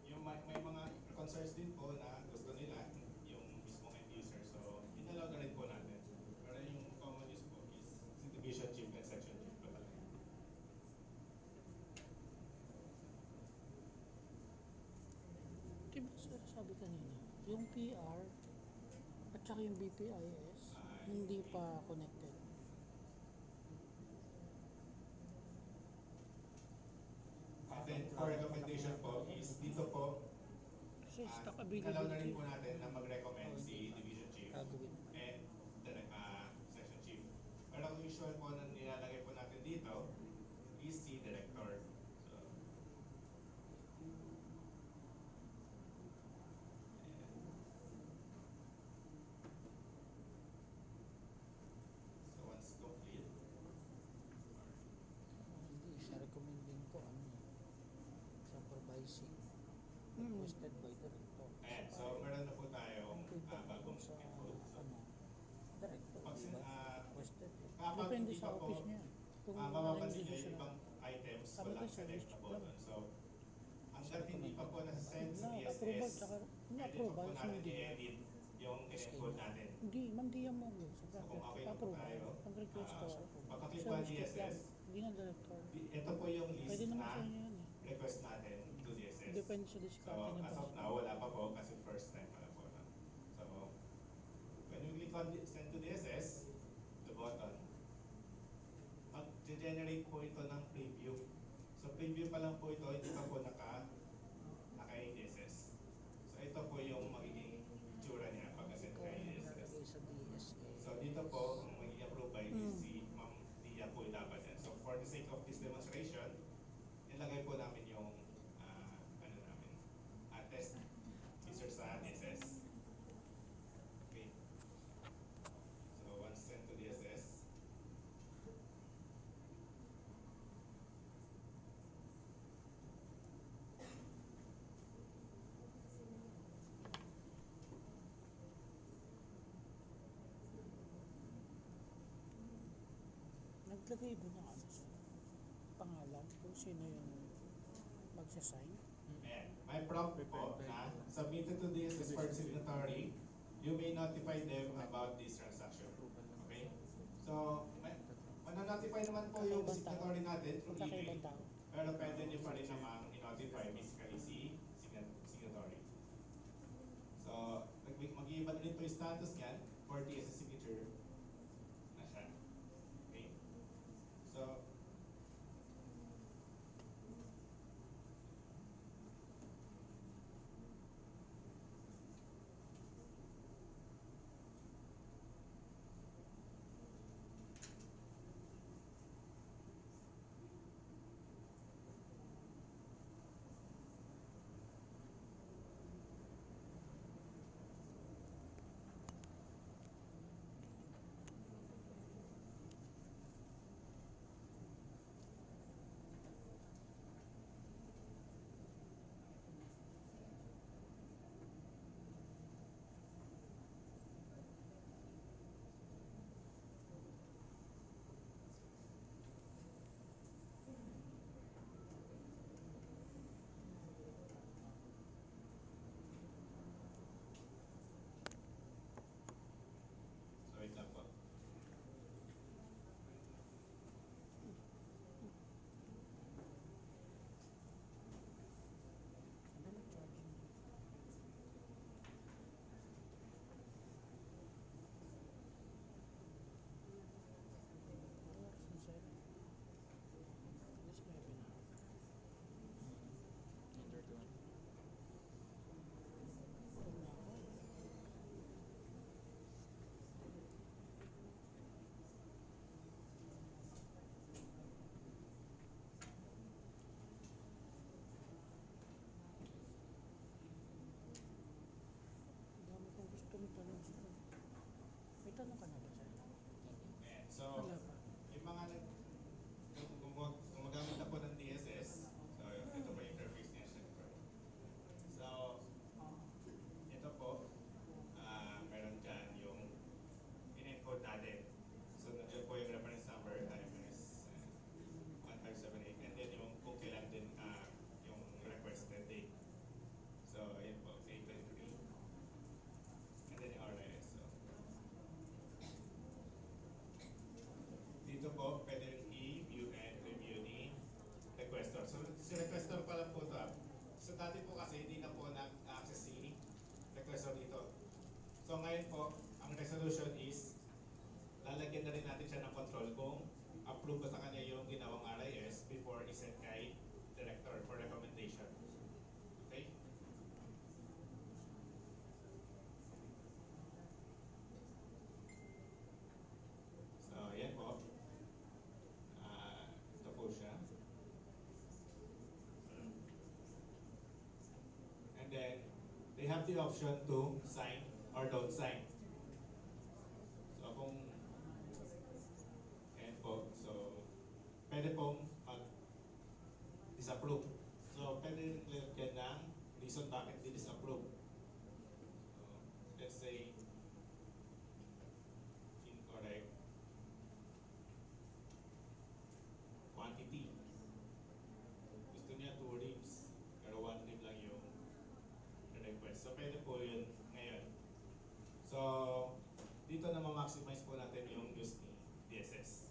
yung may mga concerns din po na gusto nila, yung mismong end user. So, inalaw na rin po natin. Pero yung common use po is si division chief and section chief po talaga. Diba sir, sabi kanina, yung PR at saka yung BPIS hindi pa connected. And then, for recommendation po is dito po, Kasi stock inalaw na rin availability. po natin na mag-recommend si division chief Gagawin. and the section chief. Pero ang usual po na nilalagay po natin dito is si director. So, so once complete, Hindi, isa recommending ko ano supervising requested by director. ayan, so meron na po tayong bagong sa input. So, ano, director, pag diba? kapag Requested. Depende hindi sa pa po, office niya. Kung mapapansin nyo hindi yung siya ibang items, Sabi ko, walang service select na lang. button. So, hanggat hindi pa po nasa-send sa na approval, DSS, tsaka pwede pa na-approval, po natin hindi. i-edit yung in-encode natin. Hindi, mandiyan mo yun sa So, bracket. kung okay na po Approval. tayo, Pag request ko, pagka-click po ang service check lang. DSS, Hindi na director. ito po yung list Pwede naman na sa inyo yun eh. request natin to DSS. Depende sa So, diskarte niya. as of now, wala pa po kasi first time pa lang po. No? So, when you click on send to DSS, the button, mag-generate po ito ng preview. So, preview pa lang po ito, hindi pa po naka-DSS. So, ito po yung magiging itsura niya pagka-send for the sake of this demonstration, nilagay po namin yung test feature sa DSS. Okay. So once sent to DSS, Naglagay ba ng ano sa pangalan kung sino yung magsasign? ayan, may prompt po na submitted to DSS for signatory, you may notify them about this transaction. Okay? So, mananotify naman po yung signatory natin through email, Magkakaibang tao. pero pwede nyo pa rin namang i-notify physically si signatory. So, mag-iiba rin po yung status niyan for DSS signature na siya. Okay? So, wait lang po. Ano nag-charge niya? Ano oras na sir? Alas 9 na. 9:31. Huwag na ako. Ang dami kong gusto ng tanong sir. May tanong ka na ba sir? Ayan. So, Wala pa. yung mga gumagamit na po ng DSS, so ito po yung interface niya siya. So, ito po, meron dyan yung in-encode natin. So, nandiyan po yung reference number, IMS 1578, and then yung kung kailan din yung requested date. So, ayun po, April 3. And then yung RIS. So, dito po, pwede rin i-view and review ni requestor. So, si requestor pala po ito. So, dati po kasi hindi na po na-access si requestor dito. So, ngayon po, ang resolution is lalagyan na rin natin siya ng control kung approve ba sa kanya yung ginawang RIS before isend kay director for recommendation. Okay? So, yan po. Ito po siya. And then, they have the option to sign or don't sign. So, kung ayan po. So, pwede pong mag-disapprove. So, pwede rin lagyan ng reason bakit di-disapprove. So, let's say, incorrect quantity. Gusto niya 2 ribs, pero 1 rib lang yung request. So, pwede po yun ngayon. So, dito na ma-maximize po natin yung use ni DSS.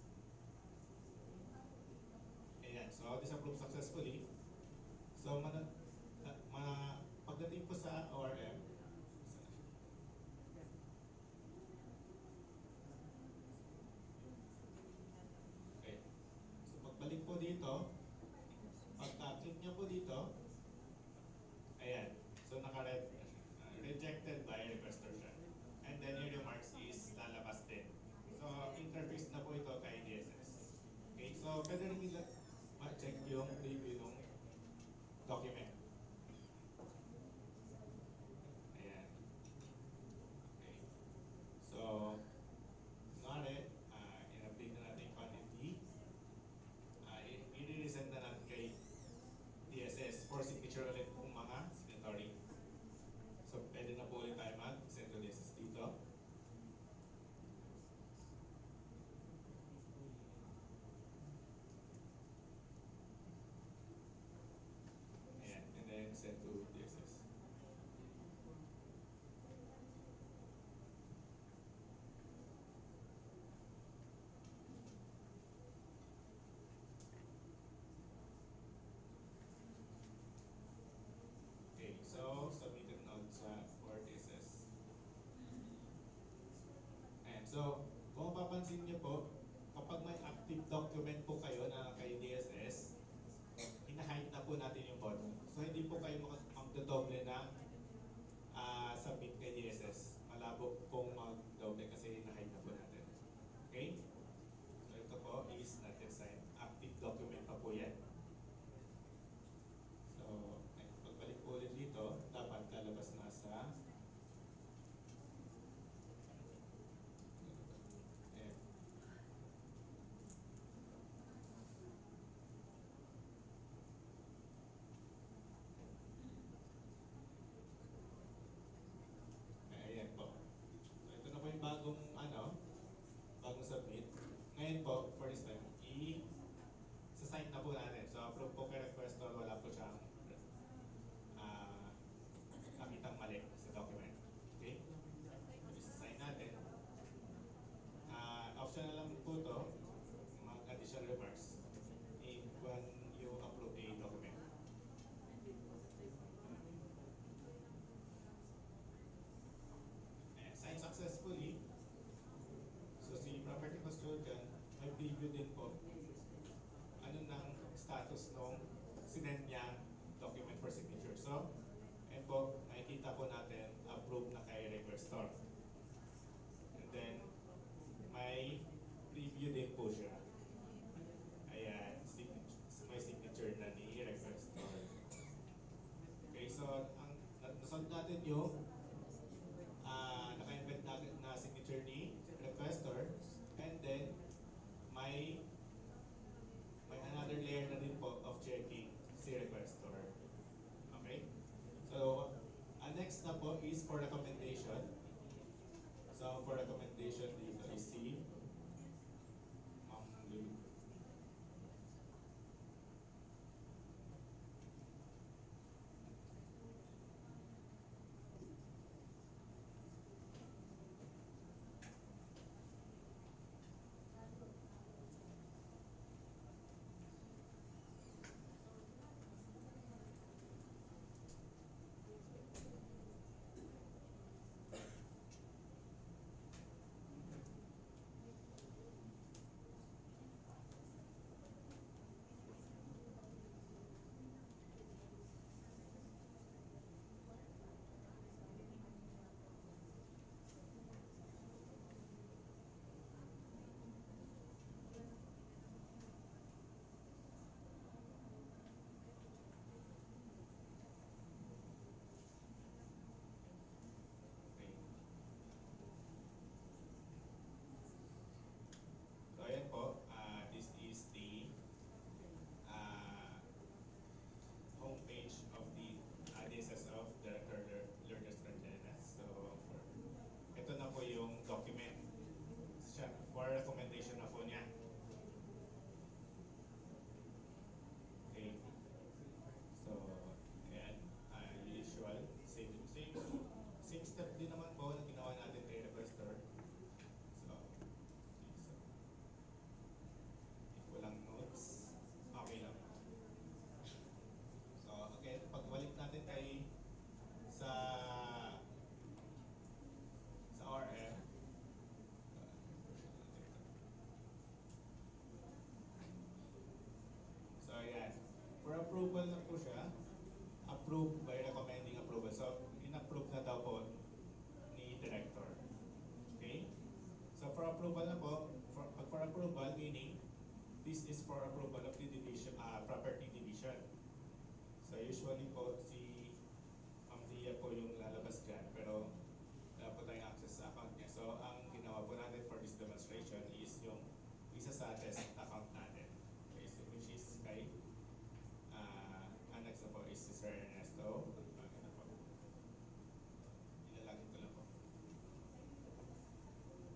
Ayan, so disapprove successfully. So, pagdating po sa ORM, okay. So, pagbalik po dito, pagka-click niyo po dito, ayan, so rejected by requester siya. And then yung remarks is lalabas din. So, interface na po ito kay DSS. Okay, so pwede rin document po kayo na kay DSS, hina-hide na po natin yung bottom. So hindi po kayo magdodoble na submit kay DSS. Malabo kung magdoble kasi hina-hide na po natin. Okay? So ito po is not yet signed. Active document pa po yan. So, pagbalik po ulit dito, dapat lalabas na sa ayan. Ayan po. So, ito na po yung bagong submit. Ngayon po, for this time, sa-sign na po natin. So, approve po kay requestor, wala po siyang nakitang mali sa document. Okay? Isa-sign natin. Optional lang po ito, mga additional remarks, when you approve a document. And sign successfully. So, si property custodian, may preview din po ano nang status nung sinend niya document for signature. So, ayun po, nakikita po natin approved na kay requestor. And then, may preview din po siya. Ayan, may signature na ni requestor. Okay, so, ang nasunod natin yung naka-embed na signature ni requestor, and then may another layer na din po of checking si requestor. Okay? So, next na po is for recommendation. So, for recommendation dito is si Ma'am Lulu. Okay. So, ayan po. This is the homepage of the DSS of Director Lourdes Rangeles. So, ito na po yung document for recommendation na po niya. Okay. So, ayan. Usual. Same step din naman po na ginawa natin kay requestor. So, if walang notes, okay lang. So, again, pagbalik natin sa RF, so ayan, for approval na po siya, approved by recommending approval. So, in-approve na daw po ni director. Okay? So, for approval na po, for approval, meaning, this is for approval of the division, property division. So, usually po, si Ma'am Tia po yung lalabas dyan, pero wala po tayong access sa account niya. So, ang ginawa po natin for this demonstration is yung isa sa test account natin. Okay, so which is kay next na po is si Sir Ernesto. Ano po? Ilalagin ko lang po. Nag-hero naman siya mag-demonstrate.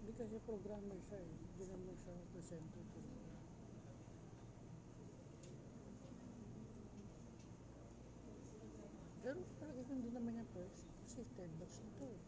Hindi kasi programmer siya eh. Hindi naman siya presenter. Pero talaga hindi naman niya first. Kasi third batch na to eh.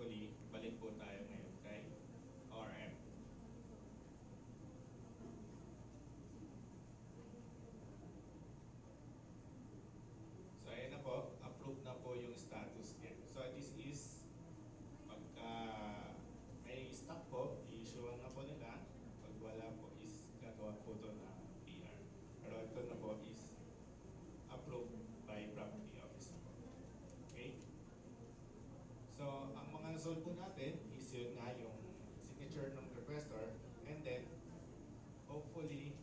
successfully, balik po tayo ngayon kay ORM. So ayan na po, approved na po yung status niya. So this is, pagka may stock po, i-issue na po nila. Pag wala po is gagawa po ito na PR. Pero ito na po is approved by property office na po. Okay? So, ang mga nasolve po natin is yun nga yung signature ng requestor, and then hopefully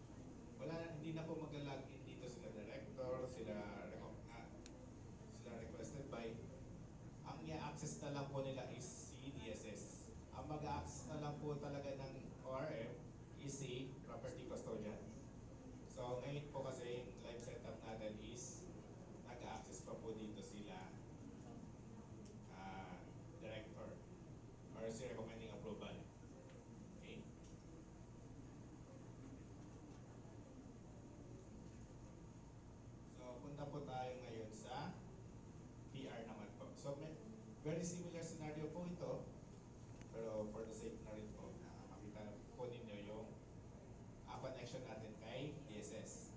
hindi na po mag-login dito sila director, sila requested by. Ang i-access na lang po nila is si DSS. Ang mag-access na lang po talaga ng ORM is si property custodian. So ngayon po kasi yung live setup natin is nag-access pa po dito sila director or si recommending approval. Okay? So punta po tayo ngayon sa PR naman po. So very similar scenario po ito, pero for the sake na rin po, makita po ninyo yung connection natin kay DSS.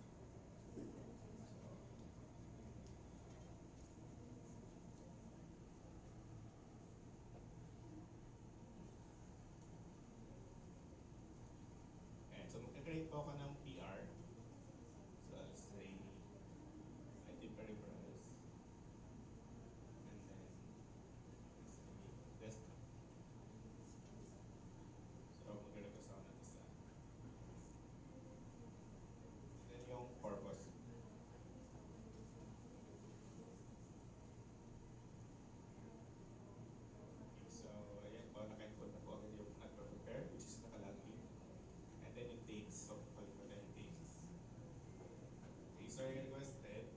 So, and so mag-create po ako ng PR. So I'll say IT peripherals. And then let's say desktop. So mag-request ako ng isa. And then yung purpose. Okay, so ayan po, naka-input na po agad yung nag-prepare, which is nakalagin. And then yung dates, so palipat na yung dates. Okay, so yung requested,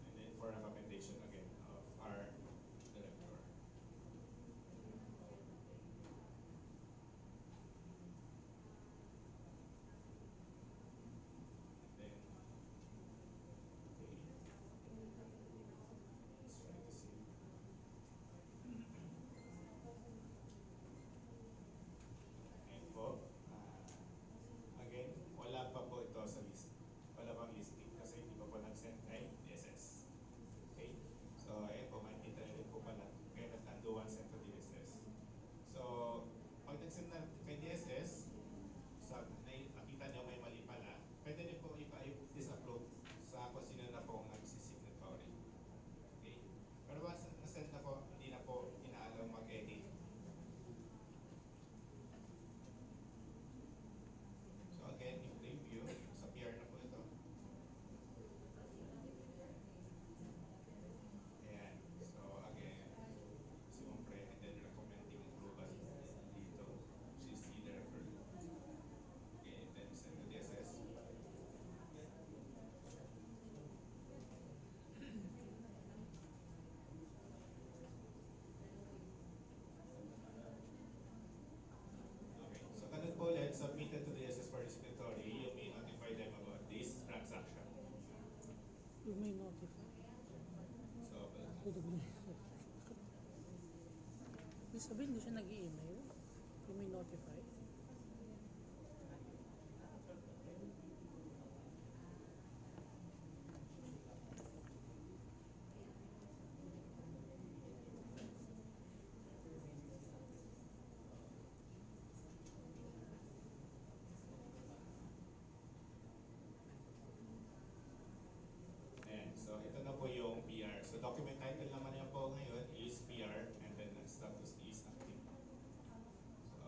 and then for recommendation again of our director. And then, okay. Let's try to see. And po, again, wala pa po ito sa list. Wala pang listing kasi hindi pa po nag-send kay DSS. Okay? So, ayun po, makikita rin po pala. Kaya nag-unduan send to DSS. So, pag nag-send na kay DSS, nakita niyo may mali pala, pwede niyo po ipa-disapprove sa kung sino na po ang nagsisignatory. Okay? Pero once na-send na po, hindi na po inaalaw mag-edit. So again, yung review, sa PR na po ito. Ayan. So again, siyempre, and then recommending approval dito. CC director. Okay, and then send to DSS. Okay, so kanun po ulit, submitted to the DSS for the signatory, you may notify them about this transaction. You may notify. So, Ibig sabihin, hindi siya nag-i-email. You may notify. ayan, so ito na po yung PR. So document title naman niya po ngayon is PR and then the status is active. So,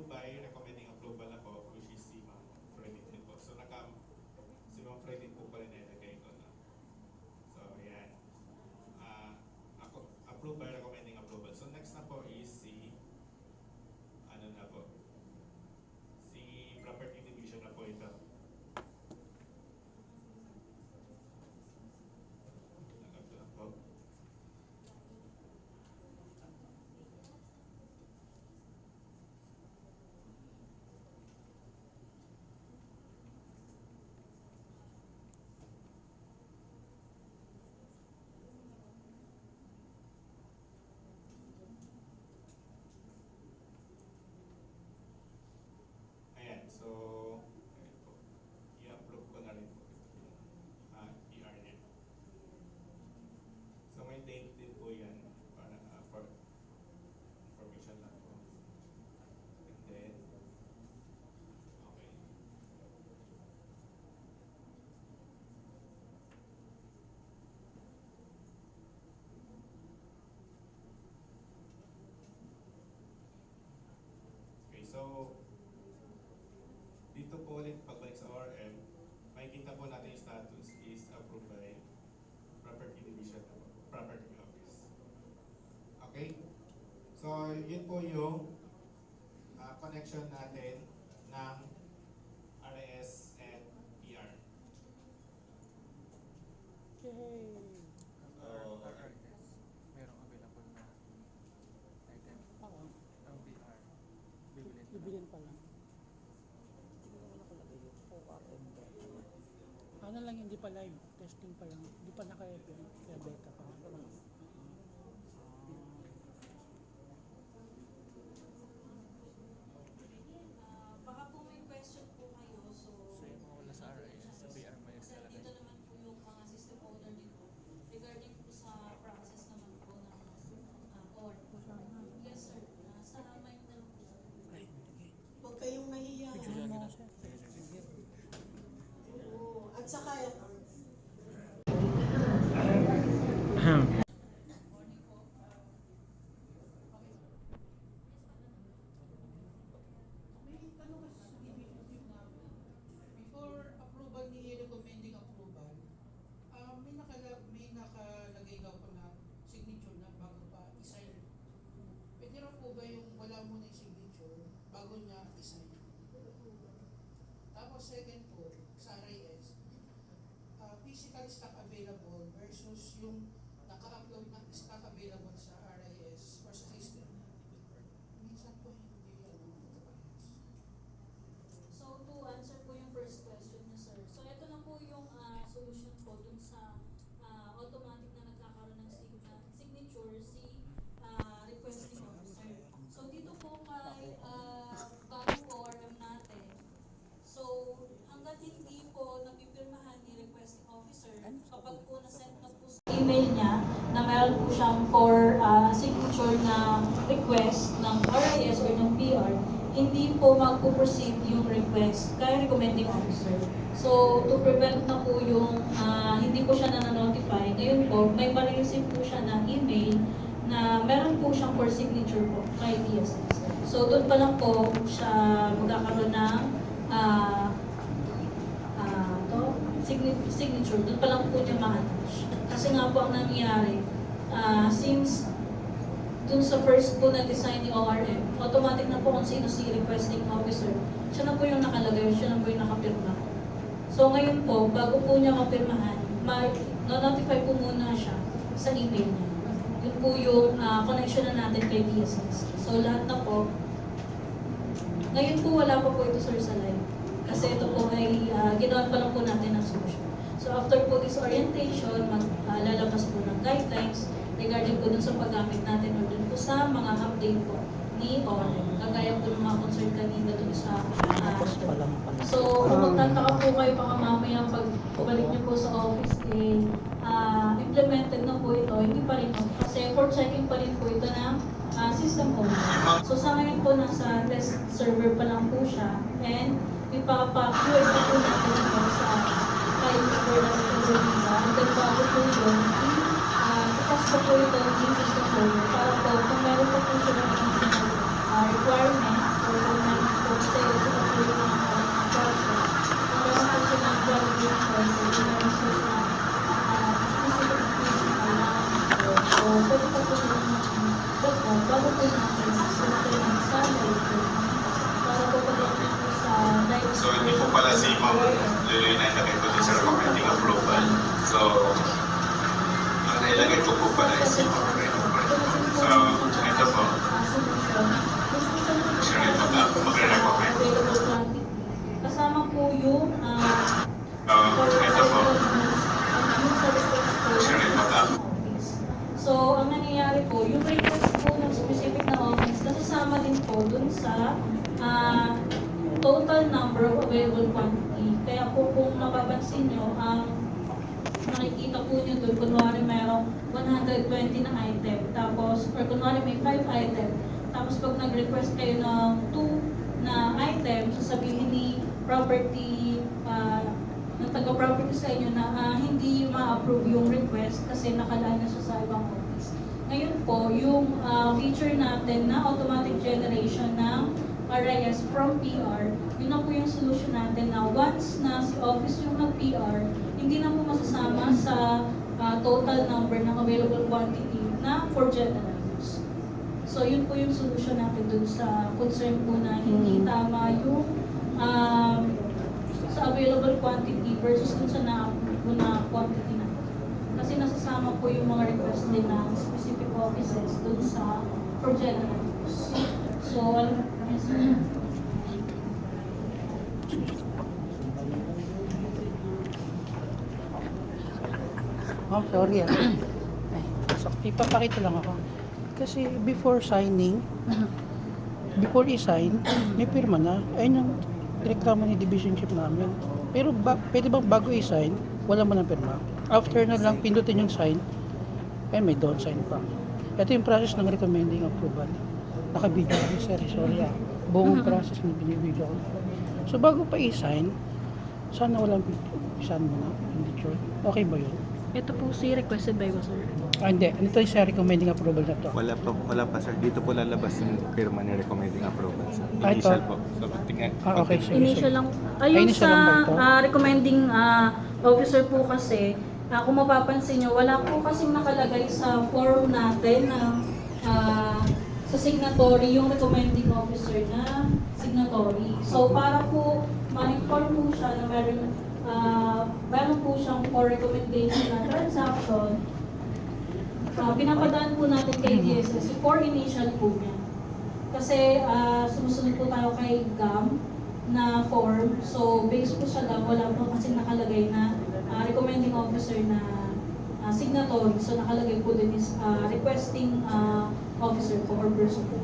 approve by recommending approval na po, which is si Ma'am Freddy din po. So si Ma'am Freddy po pa rin nilagay ko na. So yan. Approve by recommending approval. So next na po is si si property division na po ito. Nagapto na po. Ayan, so ayan po. I-upload ko na rin po ito yung PR niya. So may date din po yan para for information lang po. And then, okay. Okay, so dito po ulit pagbalik sa ORM, makikita po natin yung status is approved by Property Division, Property Office. Okay? So, yun po yung connection natin ng RIS and PR. Yay! So, RRS, merong available na item. Oo. Ang VR, bibilin ko Bibilin pa lang. Ano lang, hindi pa live. Testing pa lang. Hindi pa kaya beta pa. Baka po may question po kayo, so... So yung mga wala sa RRS, sa VR may Kasi naglalagay. dito naman po yung mga system owner dito regarding po sa process naman po ng or yes sir, sa mic na lang po sir. Ay, sige. Huwag kayong mahiya. Picture mo. Sige. Oo. At saka, Morning po. May tanong kasi sa DBM na before approval ni recommending approval, may nakalagay daw po na signature na bago pa i-sign. Pwede raw po ba yung wala muna yung signature bago niya i-sign? Tapos second po, sa RIS, physical stock available versus yung naka-upload na stock available sa RIS or sa system. Minsan po hindi parehas. So to answer po yung first question niya sir. So ito na po yung solution po dun sa automatic na nagkakaroon ng signature si requesting officer. So dito po kay bagong ORM natin. So hanggat hindi po napipirmahan ni requesting officer, kapag po na-send na po sa email niya na meron po siyang for signature na request ng RIS or ng PR, hindi po magpo-proceed yung request kay recommending officer. So, to prevent na po yung hindi po siya na-notify, ngayon po, may ma-receive po siya na email na meron po siyang for signature po kay DSS. So, doon pa lang po siya magkakaroon ng signature. Doon pa lang po niya ma-attach. Kasi nga po ang nangyayari, since dun sa first po na design ni ORM, automatic na po kung sino si requesting officer, siya na po yung nakalagay, siya na po yung nakapirma. So ngayon po, bago po niya mapirmahan, notify po muna siya sa email niya. Yun po yung connection na natin kay DSS. So lahat na po, ngayon po wala pa po ito sir sa live. Kasi ito po ay ginawa pa lang po natin ang solution. So after po this orientation, lalabas po ng guidelines regarding po dun sa paggamit natin or dun po sa mga update po ni ORM. Kagaya po ng mga concern kanina dun sa So kung magtataka po kayo baka mamaya pag balik niyo po sa office implemented na po ito, hindi pa rin po. Kasi for checking pa rin po ito ng system owner. So sa ngayon po nasa test server pa lang po siya and ipapa-upload na po natin ito sa user natin sa Viva. And then bago po yun, ipas pa po ito ng system owner para po kung meron pa po siya ng requirement or kung si Ma'am Luloy na ilagay ko din sa recommending approval. So, ang nailagay ko po pala is si Ma'am Reno. So, ito po. Siya rin mag-recommend. Available quantity. Kasama po yung Ito po. yung sa request po Siya rin ng office. So, ang nangyayari po, yung request po ng specific na office, nasasama din po dun sa total number of available quantity. Kaya po kung napapansin nyo, nakikita po nyo doon, kunwari merong 120 na item, tapos, or kunwari may 5 item, tapos pag nag-request kayo ng 2 na item, sasabihin ni property, ng taga-property sa inyo na hindi ma-approve yung request kasi nakalaan na siya sa ibang office. Ngayon po, yung feature natin na automatic generation ng RIS from PR, yun na po yung solution natin na once na si office yung nag-PR, hindi na po masasama sa total number ng available quantity na for general use. So yun po yung solution natin dun sa concern po na hindi tama yung sa available quantity versus dun sa na-approve na quantity na. Kasi nasasama po yung mga request din ng specific offices dun sa for general use. So, yes, sir. Oh, sorry ah. Ay, so, ipapakita lang ako. Kasi before signing, before i-sign, may pirma na. Ayun yung reklamo ni division chief namin. Pero pwede bang bago i-sign, wala mo ng pirma. After na lang pindutin yung sign, ay may don't sign pa. Ito yung process ng recommending approval. Naka-video kami, sir. Sorry ah. Buong process na binibigyo ko. So bago pa i-sign, sana walang picture. I-sign mo na. Picture. Okay ba yun? Ito po si requested by Wasser. Hindi. Ito yung sa recommending approval na to. Wala pa sir. Dito po lalabas yung firma ni recommending approval sir. Ah, ito. Initial po. So, tingnan. Okay, sige. Initial lang. Ayun Initial lang ba ito? sa recommending officer po kasi, kung mapapansin nyo, wala po kasing nakalagay sa form natin na sa signatory, yung recommending officer na signatory. So para po ma-inform po siya na meron po siyang for recommendation na transaction, pinapadaan po natin kay DSS for initial po niya. Kasi sumusunod po tayo kay GAM na form. So based po sa GAM, wala po kasi nakalagay na recommending officer na signatory. So nakalagay po din is requesting officer po or person po.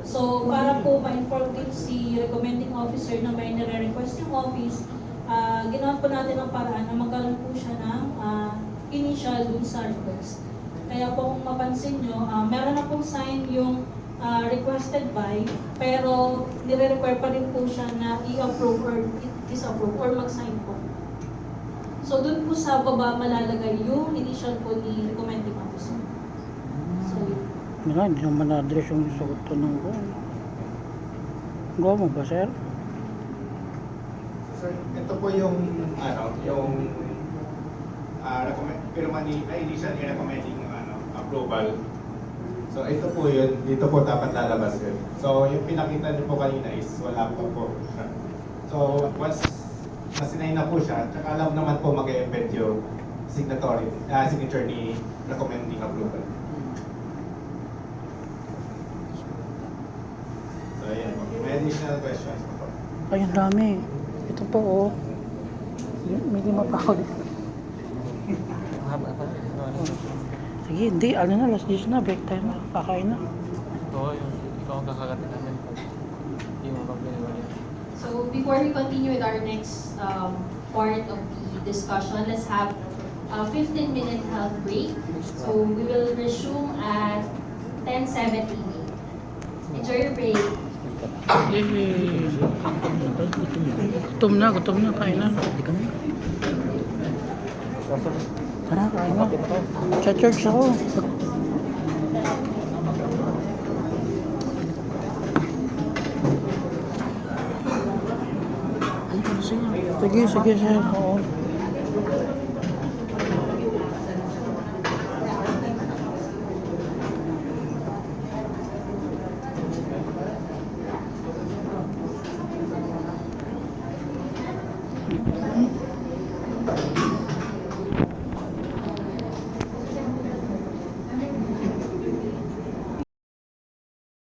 So para po ma-inform din si recommending officer na may nare-request yung office, ginawa po natin ang paraan na magkaroon po siya ng initial dun sa request. Kaya po kung mapansin nyo, meron na pong sign yung requested by, pero nire-require pa rin po siya na i-approve or disapprove or mag-sign po. So dun po sa baba malalagay yung initial po ni recommending officer. So Nga, hindi naman na-address yung sagot to ng ko. Gawa mo ba, sir? Sir, ito po yung firma ni initial ni recommending approval. So ito po yun, dito po dapat lalabas yun. So yung pinakita niyo po kanina is wala pa po siya. So once nasinay na po siya, tsaka alam naman po mag-embed yung signature ni recommending approval. So ayan po. May additional questions po. Ay, ang dami. Ito po, oh. May lima pa ako dito. Haba pa. Sige, hindi. Ano na, last dish na. Break time na. Kakain na. Oo, yung ikaw ang kakagatin namin pag yung mapapiniwala. So before we continue with our next part of the discussion, let's have a 15-minute health break. So we will resume at 10:70. Enjoy your break. Gutom na. Kain na. Tara, kain na. Sa church ako. Sige, sir. Oo.